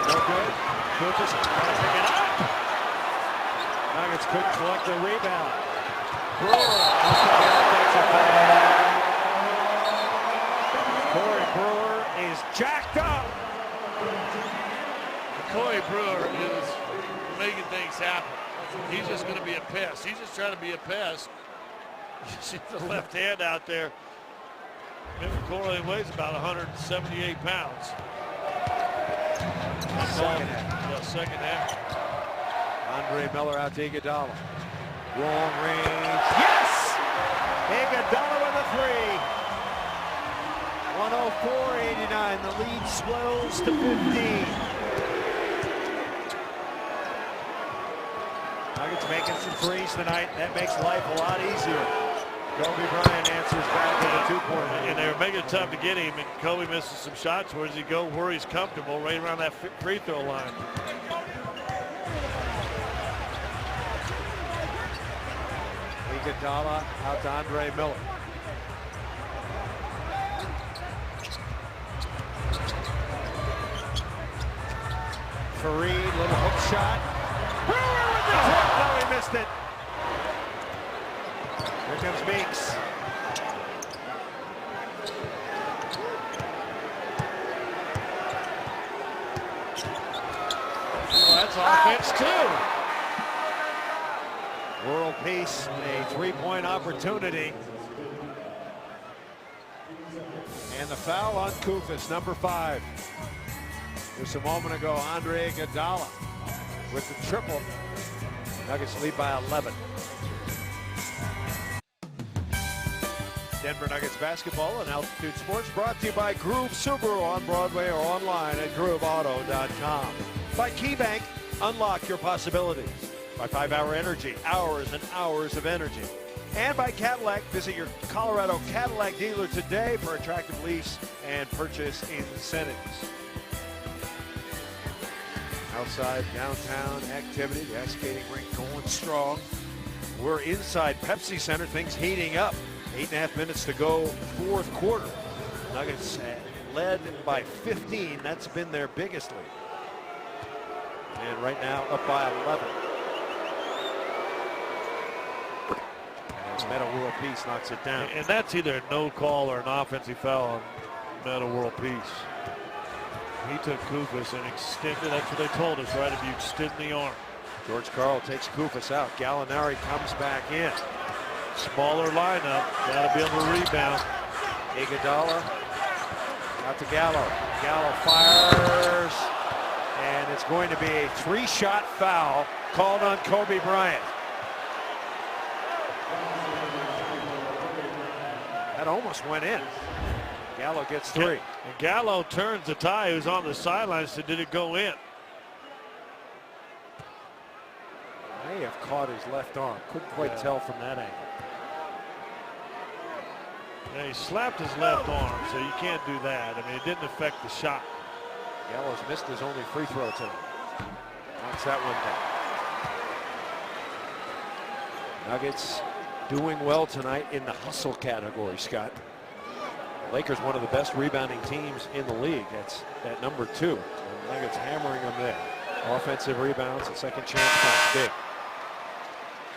No good. Lucas trying to pick it up. Nuggets couldn't collect the rebound. Brewer. Corey Brewer is jacked up. Corey Brewer is making things happen. He's just going to be a pest. He's just trying to be a pest. You see the left hand out there. Remember, Corey weighs about 178 pounds. Second half. Andre Miller out to Iguodala. Long range. Yes! Iguodala with a three. 104-89. The lead swells to 15. Nuggets making some threes tonight. That makes life a lot easier. Kobe Bryant answers back with a two-pointer. And they were making it tough to get him, and Kobe misses some shots. Where does he go? Where he's comfortable, right around that free throw line. Iguodala out to Andre Miller. Fareed, little hook shot. Brewer with the tip. No, he missed it. Here comes Meeks. Well, that's offense too. World Peace, a three-point opportunity. And the foul on Koufos, number 5. Just a moment ago, Andre Iguodala with the triple. Nuggets lead by 11. Denver Nuggets basketball on Altitude Sports brought to you by Groove Subaru on Broadway or online at grooveauto.com. By KeyBank, unlock your possibilities. By 5-Hour Energy, hours and hours of energy. And by Cadillac, visit your Colorado Cadillac dealer today for attractive lease and purchase incentives. Outside downtown activity, the ice skating rink going strong. We're inside Pepsi Center, things heating up. 8.5 minutes to go, fourth quarter. Nuggets led by 15. That's been their biggest lead. And right now up by 11. As Metta World Peace knocks it down. And that's either a no call or an offensive foul on Metta World Peace. He took Koufos and extended. That's what they told us, right? If you extend the arm. George Karl takes Koufos out. Gallinari comes back in. Smaller lineup. Got to be able to rebound. Iguodala out to Gallo. Gallo fires. And it's going to be a 3-shot foul called on Kobe Bryant. That almost went in. Gallo gets 3. And Gallo turns to Ty, who's on the sidelines, said, did it go in? May have caught his left arm. Couldn't quite tell from that angle. Yeah, he slapped his left arm, so you can't do that. I mean, it didn't affect the shot. Gallo's missed his only free throw tonight. Knocks that one down. Nuggets doing well tonight in the hustle category, Scott. Lakers one of the best rebounding teams in the league. That's at number 2. And Nuggets hammering them there. Offensive rebounds and second chance points. Big.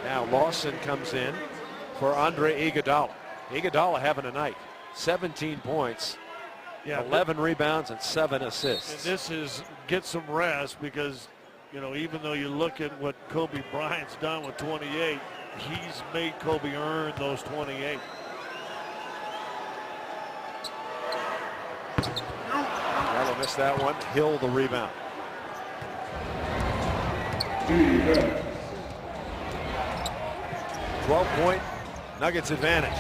Now Lawson comes in for Andre Iguodala. Iguodala having a night. 17 points. Yeah, 11 rebounds and 7 assists. And this is get some rest because, you know, even though you look at what Kobe Bryant's done with 28, he's made Kobe earn those 28. Gallo missed that one. Hill the rebound. Defense. 12-point Nuggets advantage.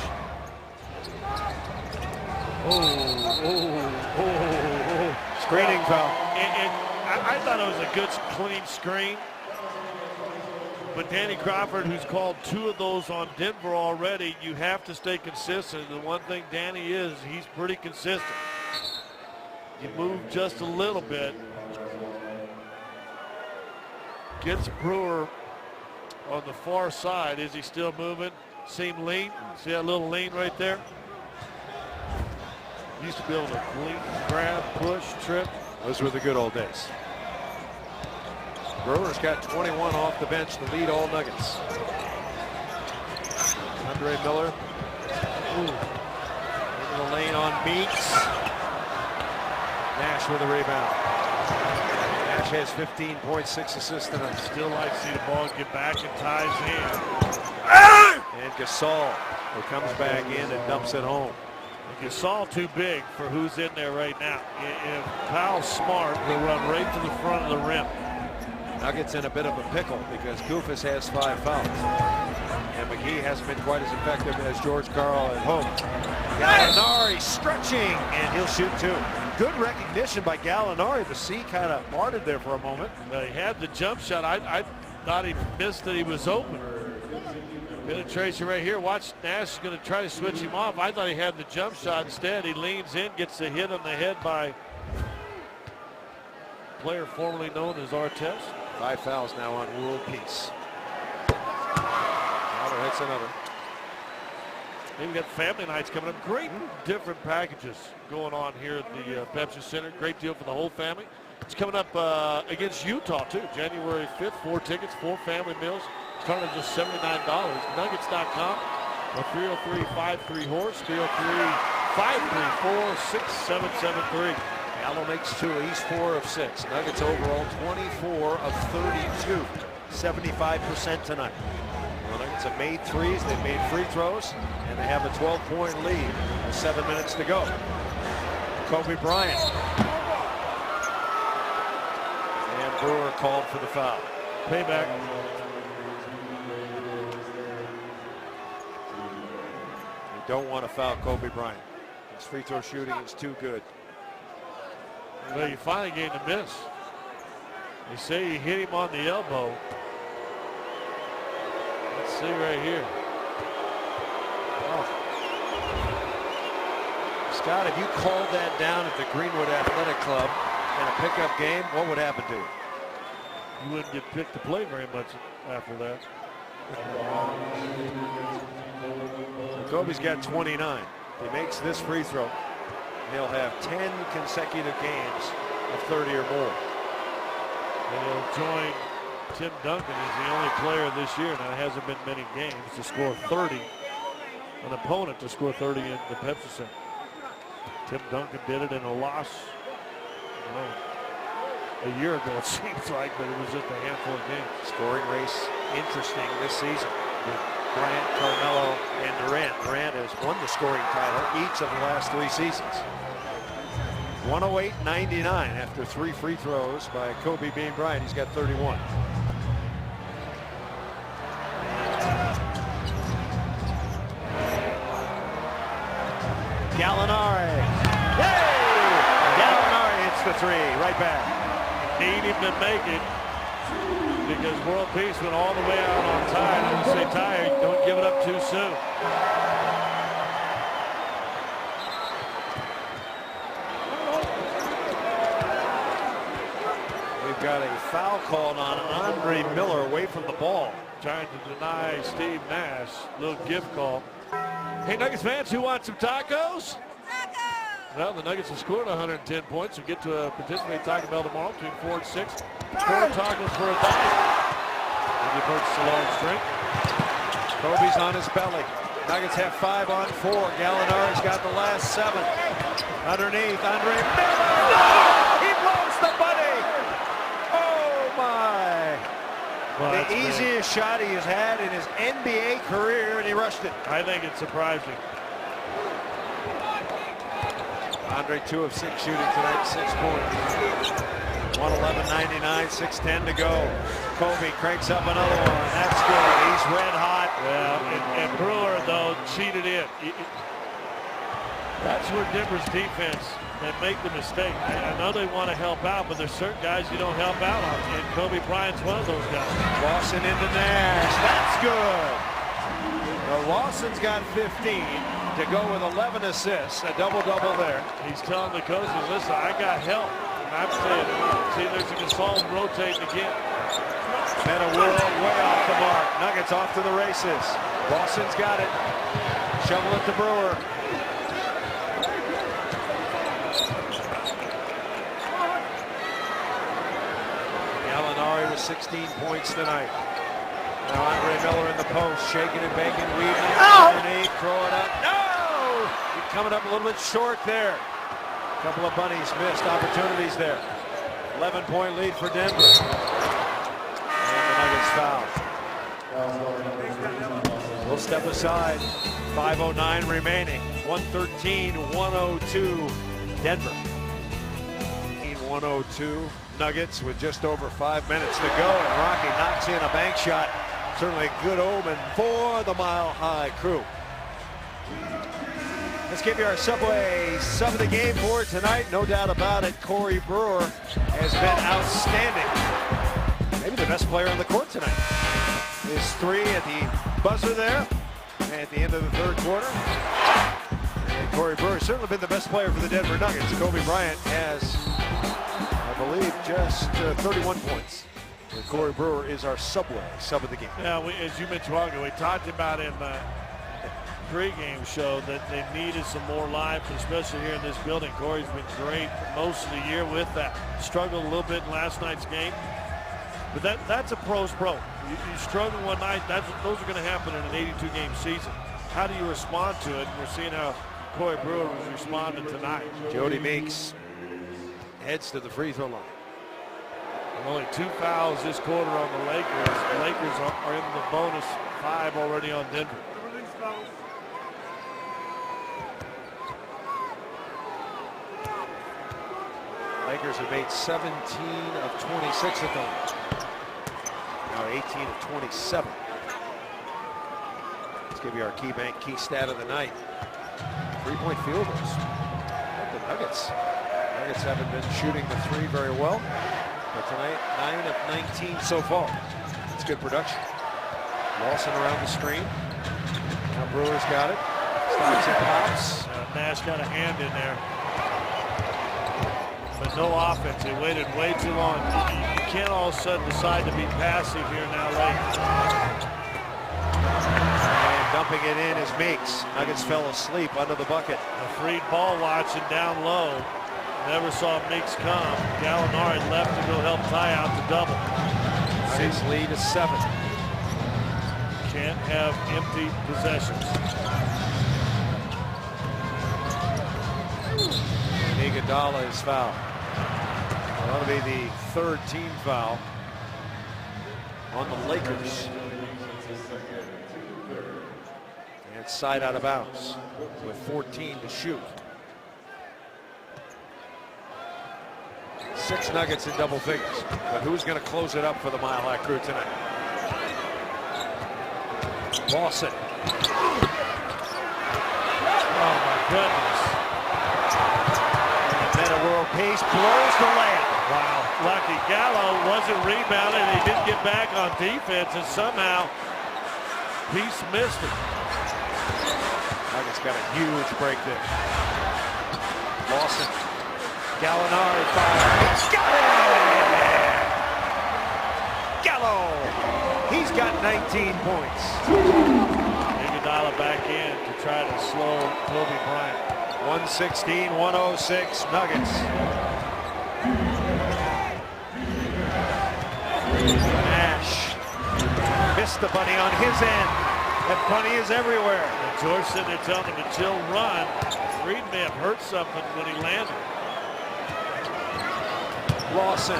Screening foul. And I thought it was a good clean screen. But Danny Crawford, who's called 2 of those on Denver already, you have to stay consistent. The one thing Danny is, he's pretty consistent. You move just a little bit. Gets Brewer on the far side. Is he still moving? Seem lean. See that little lean right there? Used to be able to lean, grab, push, trip. Those were the good old days. Brewer's got 21 off the bench to lead all Nuggets. Andre Miller. Into the lane on Meeks. Nash with a rebound. Nash has 15.6 assists tonight. Still like to see the ball get back in Ty's hand. And Gasol, who comes back in and dumps it home. Gasol too big for who's in there right now. If Powell's smart, he'll run right to the front of the rim. Nuggets in a bit of a pickle because Goufus has 5 fouls. And McGee hasn't been quite as effective as George Karl had hoped. Gallinari stretching, and he'll shoot 2. Good recognition by Gallinari. The C kind of parted there for a moment. He had the jump shot. I thought he missed that he was open. Penetration right here. Watch, Nash is going to try to switch him off. I thought he had the jump shot. Instead, he leans in, gets the hit on the head by player formerly known as Artest. 5 fouls now on World Peace. Crowder hits another. We've got family nights coming up. Great different packages going on here at the Pepsi Center. Great deal for the whole family. It's coming up against Utah, too. January 5th, 4 tickets, 4 family meals. Starting at just $79. Nuggets.com or 303-53-HORSE, 303-534-6773. Gallo makes 2. He's 4 of 6. Nuggets overall 24 of 32. 75% tonight. The Nuggets have made threes. They've made free throws. And they have a 12-point lead with 7 minutes to go. Kobe Bryant. And Brewer called for the foul. Payback. You don't want to foul Kobe Bryant. His free throw shooting is too good. Well, you finally gave him a miss. They say you hit him on the elbow. Let's see right here. Oh. Scott, if you called that down at the Greenwood Athletic Club in a pickup game, what would happen to you? You wouldn't get picked to play very much after that. So Kobe's got 29. If he makes this free throw, he'll have 10 consecutive games of 30 or more. And he'll join Tim Duncan as the only player this year. Now, it hasn't been many games to score 30. An opponent to score 30 in the Pepsi Center. Tim Duncan did it in a loss a year ago, it seems like, but it was just a handful of games. Scoring race interesting this season with Bryant, Carmelo, and Durant. Durant has won the scoring title each of the last 3 seasons. 108-99 after 3 free throws by Kobe Bean Bryant. He's got 31. Gallinari. Hey! Gallinari hits the 3 right back. Need him to make it because World Peace went all the way out on Ty. I would say, Ty, don't give it up too soon. We've got a foul called on Andre Miller away from the ball. Trying to deny Steve Nash. Little gift call. Hey, Nuggets fans, who want some tacos? Well, the Nuggets have scored 110 points. So get to participate in Taco Bell tomorrow between 4 and 6. 4 tacos for $1. If you purchase a large drink. Kobe's on his belly. Nuggets have 5 on 4. Gallinari's got the last 7. Underneath, Andre Miller. No! He blows the buddy. Oh, my. Well, the easiest shot he has had in his NBA career, and he rushed it. I think it's surprising. Andre 2 of 6 shooting tonight, 6 points. 111-99, 6:10 to go. Kobe cranks up another one. That's good. He's red hot. Yeah, and Brewer, though, cheated in. That's where Denver's defense, they make the mistake. I know they want to help out, but there's certain guys you don't help out on, and Kobe Bryant's one of those guys. Lawson into Nash. That's good. Well, Lawson's got 15 to go with 11 assists. A double-double there. He's telling the coaches, listen, I got help. And I'm saying, see, there's a consult rotating again. Meta World way off the mark. Nuggets off to the races. Lawson's got it. Shovel it to Brewer. Gallinari with 16 points tonight. Now Andre Miller in the post, shaking and baking, weaving. Underneath, throw it up. No! He's coming up a little bit short there. A couple of bunnies missed opportunities there. 11-point lead for Denver. And the Nuggets foul. We'll step aside. 5:09 remaining. 113-102 Denver. 102 Nuggets with just over 5 minutes to go. And Rocky knocks in a bank shot. Certainly a good omen for the Mile High crew. Let's give you our Subway sub of the game for tonight. No doubt about it, Corey Brewer has been outstanding. Maybe the best player on the court tonight. His three at the buzzer there at the end of the third quarter. And Corey Brewer has certainly been the best player for the Denver Nuggets. Kobe Bryant has, I believe, just 31 points. And Corey Brewer is our Subway sub of the game. Yeah, as you mentioned a while ago, we talked about in the pregame show that they needed some more life, especially here in this building. Corey's been great most of the year with that. Struggled a little bit in last night's game. But that's a pro's pro. You struggle one night, those are going to happen in an 82-game season. How do you respond to it? And we're seeing how Corey Brewer was responding tonight. Jody Meeks heads to the free throw line. And only 2 fouls this quarter on the Lakers. The Lakers are in the bonus 5 already on Denver. Lakers have made 17 of 26 at home. Now 18 of 27. Let's give you our key stat of the night. 3-point field goals. The Nuggets haven't been shooting the three very well, but tonight 9 of 19 so far. It's good production. Lawson around the screen. Now Brewer's got it. Stops and pops. Nash got a hand in there. But no offense. They waited way too long. You can't all of a sudden decide to be passive here now late. And dumping it in is Meeks. Nuggets fell asleep under the bucket. A free ball watching down low. Never saw Meeks come. Gallinari left to go help tie out the double. Nuggets lead is 7. Can't have empty possessions. Iguodala is fouled. That'll be the third team foul on the Lakers. And side out of bounds with 14 to shoot. 6 Nuggets in double figures. But who's going to close it up for the Mile High crew tonight? Lawson. Oh my goodness. World pace blows the layup. Wow, lucky. Gallo wasn't rebounded. He didn't get back on defense, and somehow Peace missed it. Nuggets got a huge break there. Lawson. Gallinari fires. Got it! Gallo. He's got 19 points. Iguodala back in to try to slow Kobe Bryant. 116-106 Nuggets. Nash missed the bunny on his end. That bunny is everywhere. And George said they're telling him to chill, run. Reed may have hurt something when he landed. Lawson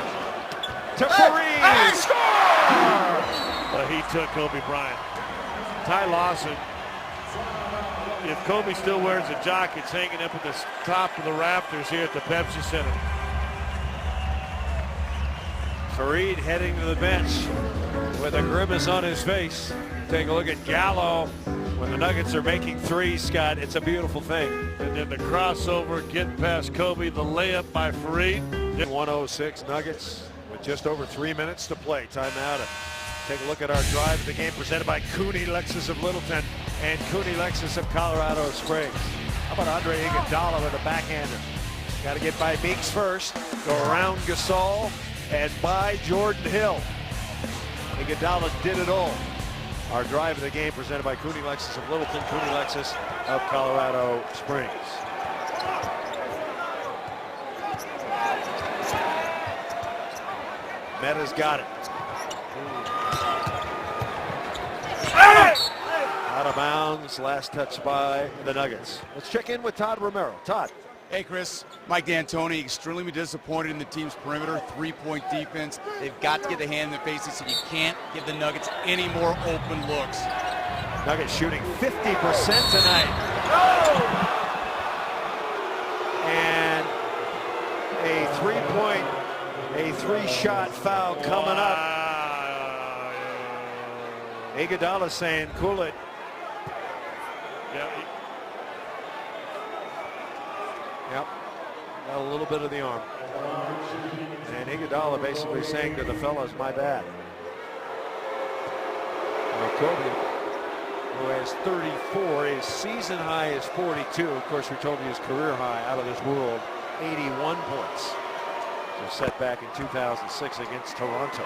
to Fareed. Score! But he took Kobe Bryant. Ty Lawson. If Kobe still wears a jock, it's hanging up at the top of the rafters here at the Pepsi Center. Fareed heading to the bench with a grimace on his face. Take a look at Gallo When the Nuggets are making threes, Scott, it's a beautiful thing. And then the crossover, getting past Kobe, the layup by Fareed. 106 Nuggets with just over 3 minutes to play. Timeout. Take a look at our drive of the game presented by Cooney Lexus of Littleton and Cooney Lexus of Colorado Springs. How about Andre Iguodala with a backhander? Got to get by Meeks first, go around Gasol, and by Jordan Hill. Iguodala did it all. Our drive of the game presented by Cooney Lexus of Littleton, Cooney Lexus of Colorado Springs. Meta's got it. Out of bounds, last touch by the Nuggets. Let's check in with Todd Romero. Todd. Hey, Chris. Mike D'Antoni extremely disappointed in the team's perimeter, three-point defense. They've got to get the hand in the faces, and you can't give the Nuggets any more open looks. Nuggets shooting 50% tonight. And a three-shot foul coming up. Iguodala saying, cool it. Yep, got a little bit of the arm. And Iguodala basically saying to the fellas, my bad. Kobe, who has 34, his season high is 42. Of course, we told you his career high out of this world, 81 points. So set back in 2006 against Toronto.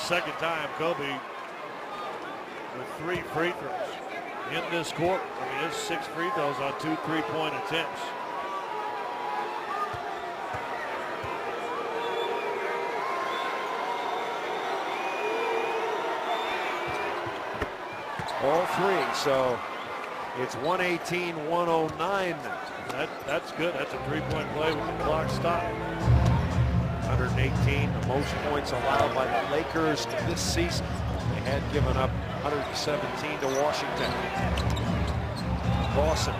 Second time Kobe with 3 free throws in this quarter. I mean, it's 6 free throws on 2 3-point attempts. All 3, so it's 118-109 now. That's good. That's a 3-point play with the clock stopped. 118, the most points allowed by the Lakers this season. They had given up 117 to Washington. Dawson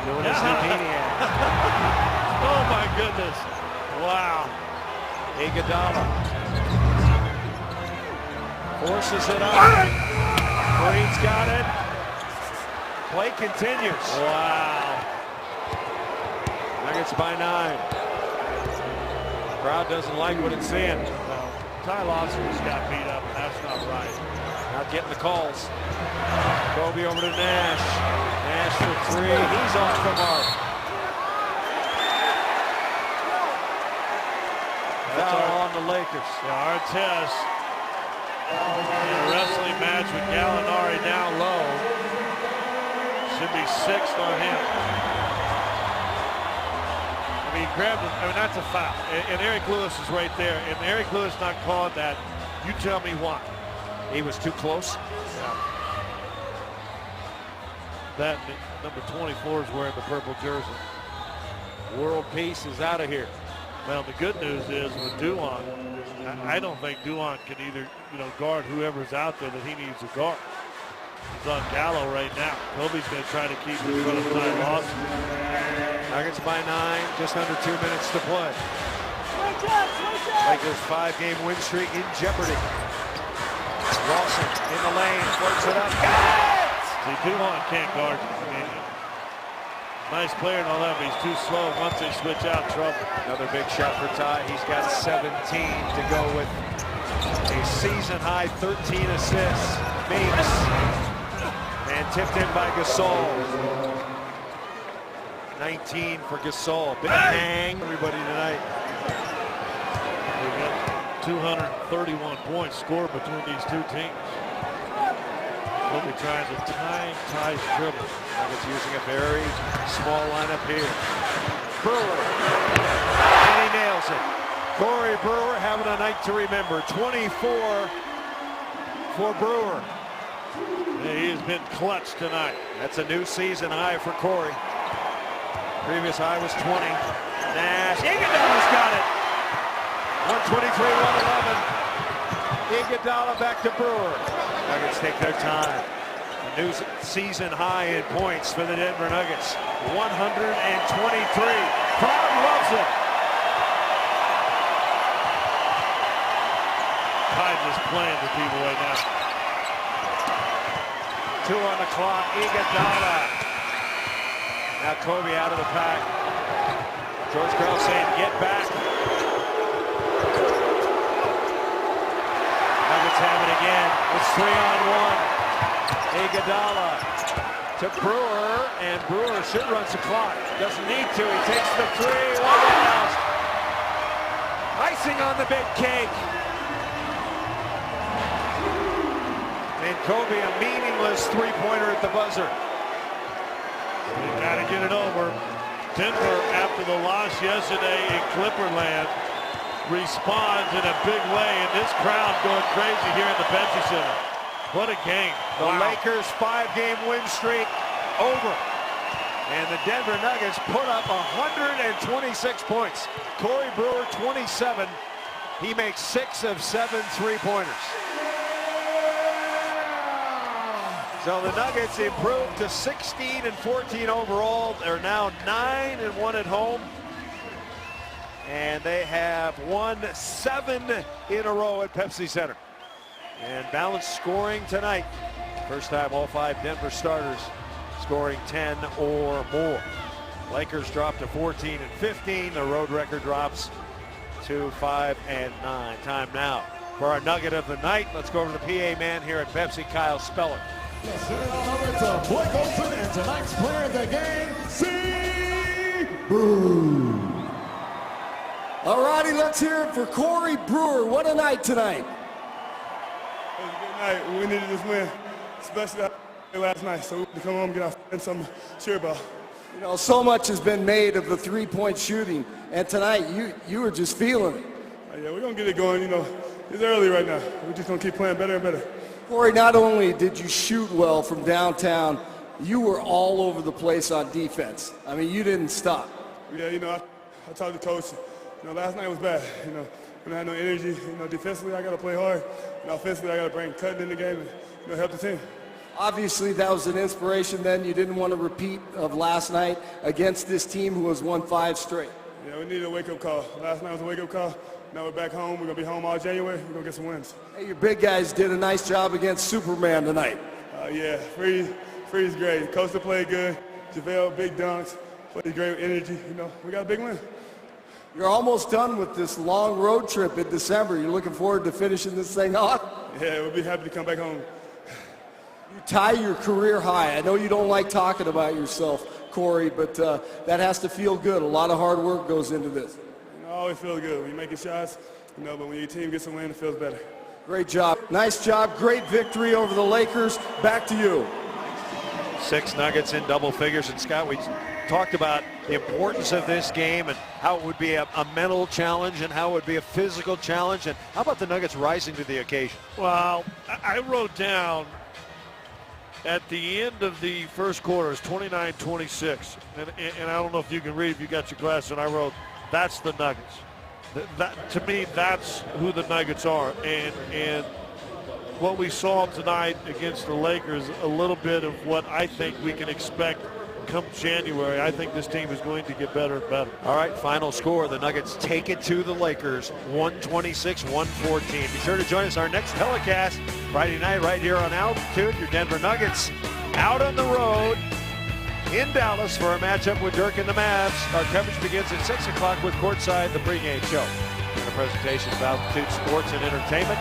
doing his maniac. Oh my goodness. Wow. Iguodala forces it up. Green's got it. Play continues. Wow. Nuggets by 9. Crowd doesn't like what it's seeing. No. Ty Lawson's got beat up, and that's not right. Not getting the calls. Kobe over to Nash. Nash for 3. He's off the mark. Foul on the Lakers. Yeah, Artest in a wrestling match with Gallinari down low. Should be 6th on him. He grabbed him. I mean, that's a foul. And Eric Lewis is right there. And Eric Lewis not calling that. You tell me why. He was too close. Yeah. That number 24 is wearing the purple jersey. World Peace is out of here. Well, the good news is with Duan, I don't think Duan can either, guard whoever's out there that he needs to guard. He's on Gallo right now. Kobe's going to try to keep in front of Ty Lawson. Nuggets by 9, just under 2 minutes to play. Lakers 5-game win streak in jeopardy. Lawson in the lane, floats it up. Got it! See, Duan can't guard you. Nice player and all that, but he's too slow. Once they switch out, trouble. Another big shot for Ty. He's got 17 to go with a season-high 13 assists. Meeks. And tipped in by Gasol. 19 for Gasol. Big hang, everybody tonight. We got 231 points scored between these two teams. Kobe trying to time Ty's dribble. Nuggets using a very small lineup here. Brewer. And he nails it. Corey Brewer having a night to remember. 24 for Brewer. Yeah, he has been clutch tonight. That's a new season high for Corey. Previous high was 20. Nash. Iguodala's got it. 123-111. Iguodala back to Brewer. Nuggets take their time. A new season high in points for the Denver Nuggets. 123. Crowd loves it. Kindness playing to people right now. 2 on the clock. Iguodala. Now Kobe out of the pack. George Karl saying, get back. Nuggets have it again. It's 3-on-1. Iguodala to Brewer, and Brewer should run some clock. Doesn't need to. He takes the 3. Out. Icing on the big cake. And Kobe, a meaningless three-pointer at the buzzer. You got to get it over. Denver, after the loss yesterday in Clipperland, responds in a big way, and this crowd going crazy here in the Pepsi Center. What a game. The Lakers' 5-game win streak over. And the Denver Nuggets put up 126 points. Corey Brewer, 27. He makes 6 of 7 three-pointers. So the Nuggets improved to 16-14 overall. They're now 9-1 at home. And they have won 7 in a row at Pepsi Center. And balanced scoring tonight. First time all 5 Denver starters scoring 10 or more. Lakers drop to 14-15. The road record drops to 5-9. Time now for our nugget of the night. Let's go over to the PA man here at Pepsi, Kyle Speller. Send it on over to Blake Olson and tonight's player of the game, C. Brewer. All righty, let's hear it for Corey Brewer. What a night tonight. It was a good night. We needed this win, especially last night. So we had to come home and get our friends something to cheer about. You know, so much has been made of the three-point shooting, and tonight you were just feeling it. Yeah, we're going to get it going. You know, it's early right now. We're just going to keep playing better and better. Corey, not only did you shoot well from downtown, you were all over the place on defense. I mean, you didn't stop. Yeah, you know, I talked to coach. You know, last night was bad. You know, when I had no energy, you know, defensively I got to play hard. And offensively I got to bring cutting in the game and, you know, help the team. Obviously, that was an inspiration then. You didn't want to repeat of last night against this team who has won 5 straight. Yeah, we needed a wake-up call. Last night was a wake-up call. Now we're back home. We're going to be home all January. We're going to get some wins. Hey, your big guys did a nice job against Superman tonight. Yeah, Freeze great. Costa played good. JaVale, big dunks. Played great with energy. You know, we got a big win. You're almost done with this long road trip in December. You're looking forward to finishing this thing off? Yeah, we'll be happy to come back home. You tie your career high. I know you don't like talking about yourself, Corey, but that has to feel good. A lot of hard work goes into this. You know, I always feel good when you're making shots, you know, but when your team gets a win, it feels better. Great job. Nice job. Great victory over the Lakers. Back to you. 6 Nuggets in double figures. And Scott, we talked about the importance of this game and how it would be a mental challenge and how it would be a physical challenge. And how about the Nuggets rising to the occasion? Well, I wrote down at the end of the first quarter, it's 29-26. And I don't know if you can read if you got your glasses, and I wrote, that's the Nuggets. That, to me, that's who the Nuggets are. And what we saw tonight against the Lakers, a little bit of what I think we can expect come January. I think this team is going to get better and better. All right, final score. The Nuggets take it to the Lakers, 126-114. Be sure to join us our next telecast Friday night right here on Altitude. Your Denver Nuggets out on the road in Dallas for a matchup with Dirk and the Mavs. Our coverage begins at 6 o'clock with Courtside, the pregame show. And a presentation of Altitude Sports and Entertainment.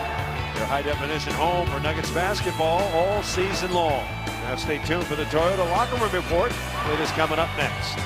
Your high-definition home for Nuggets basketball all season long. Now stay tuned for the Toyota Locker Room Report. It is coming up next.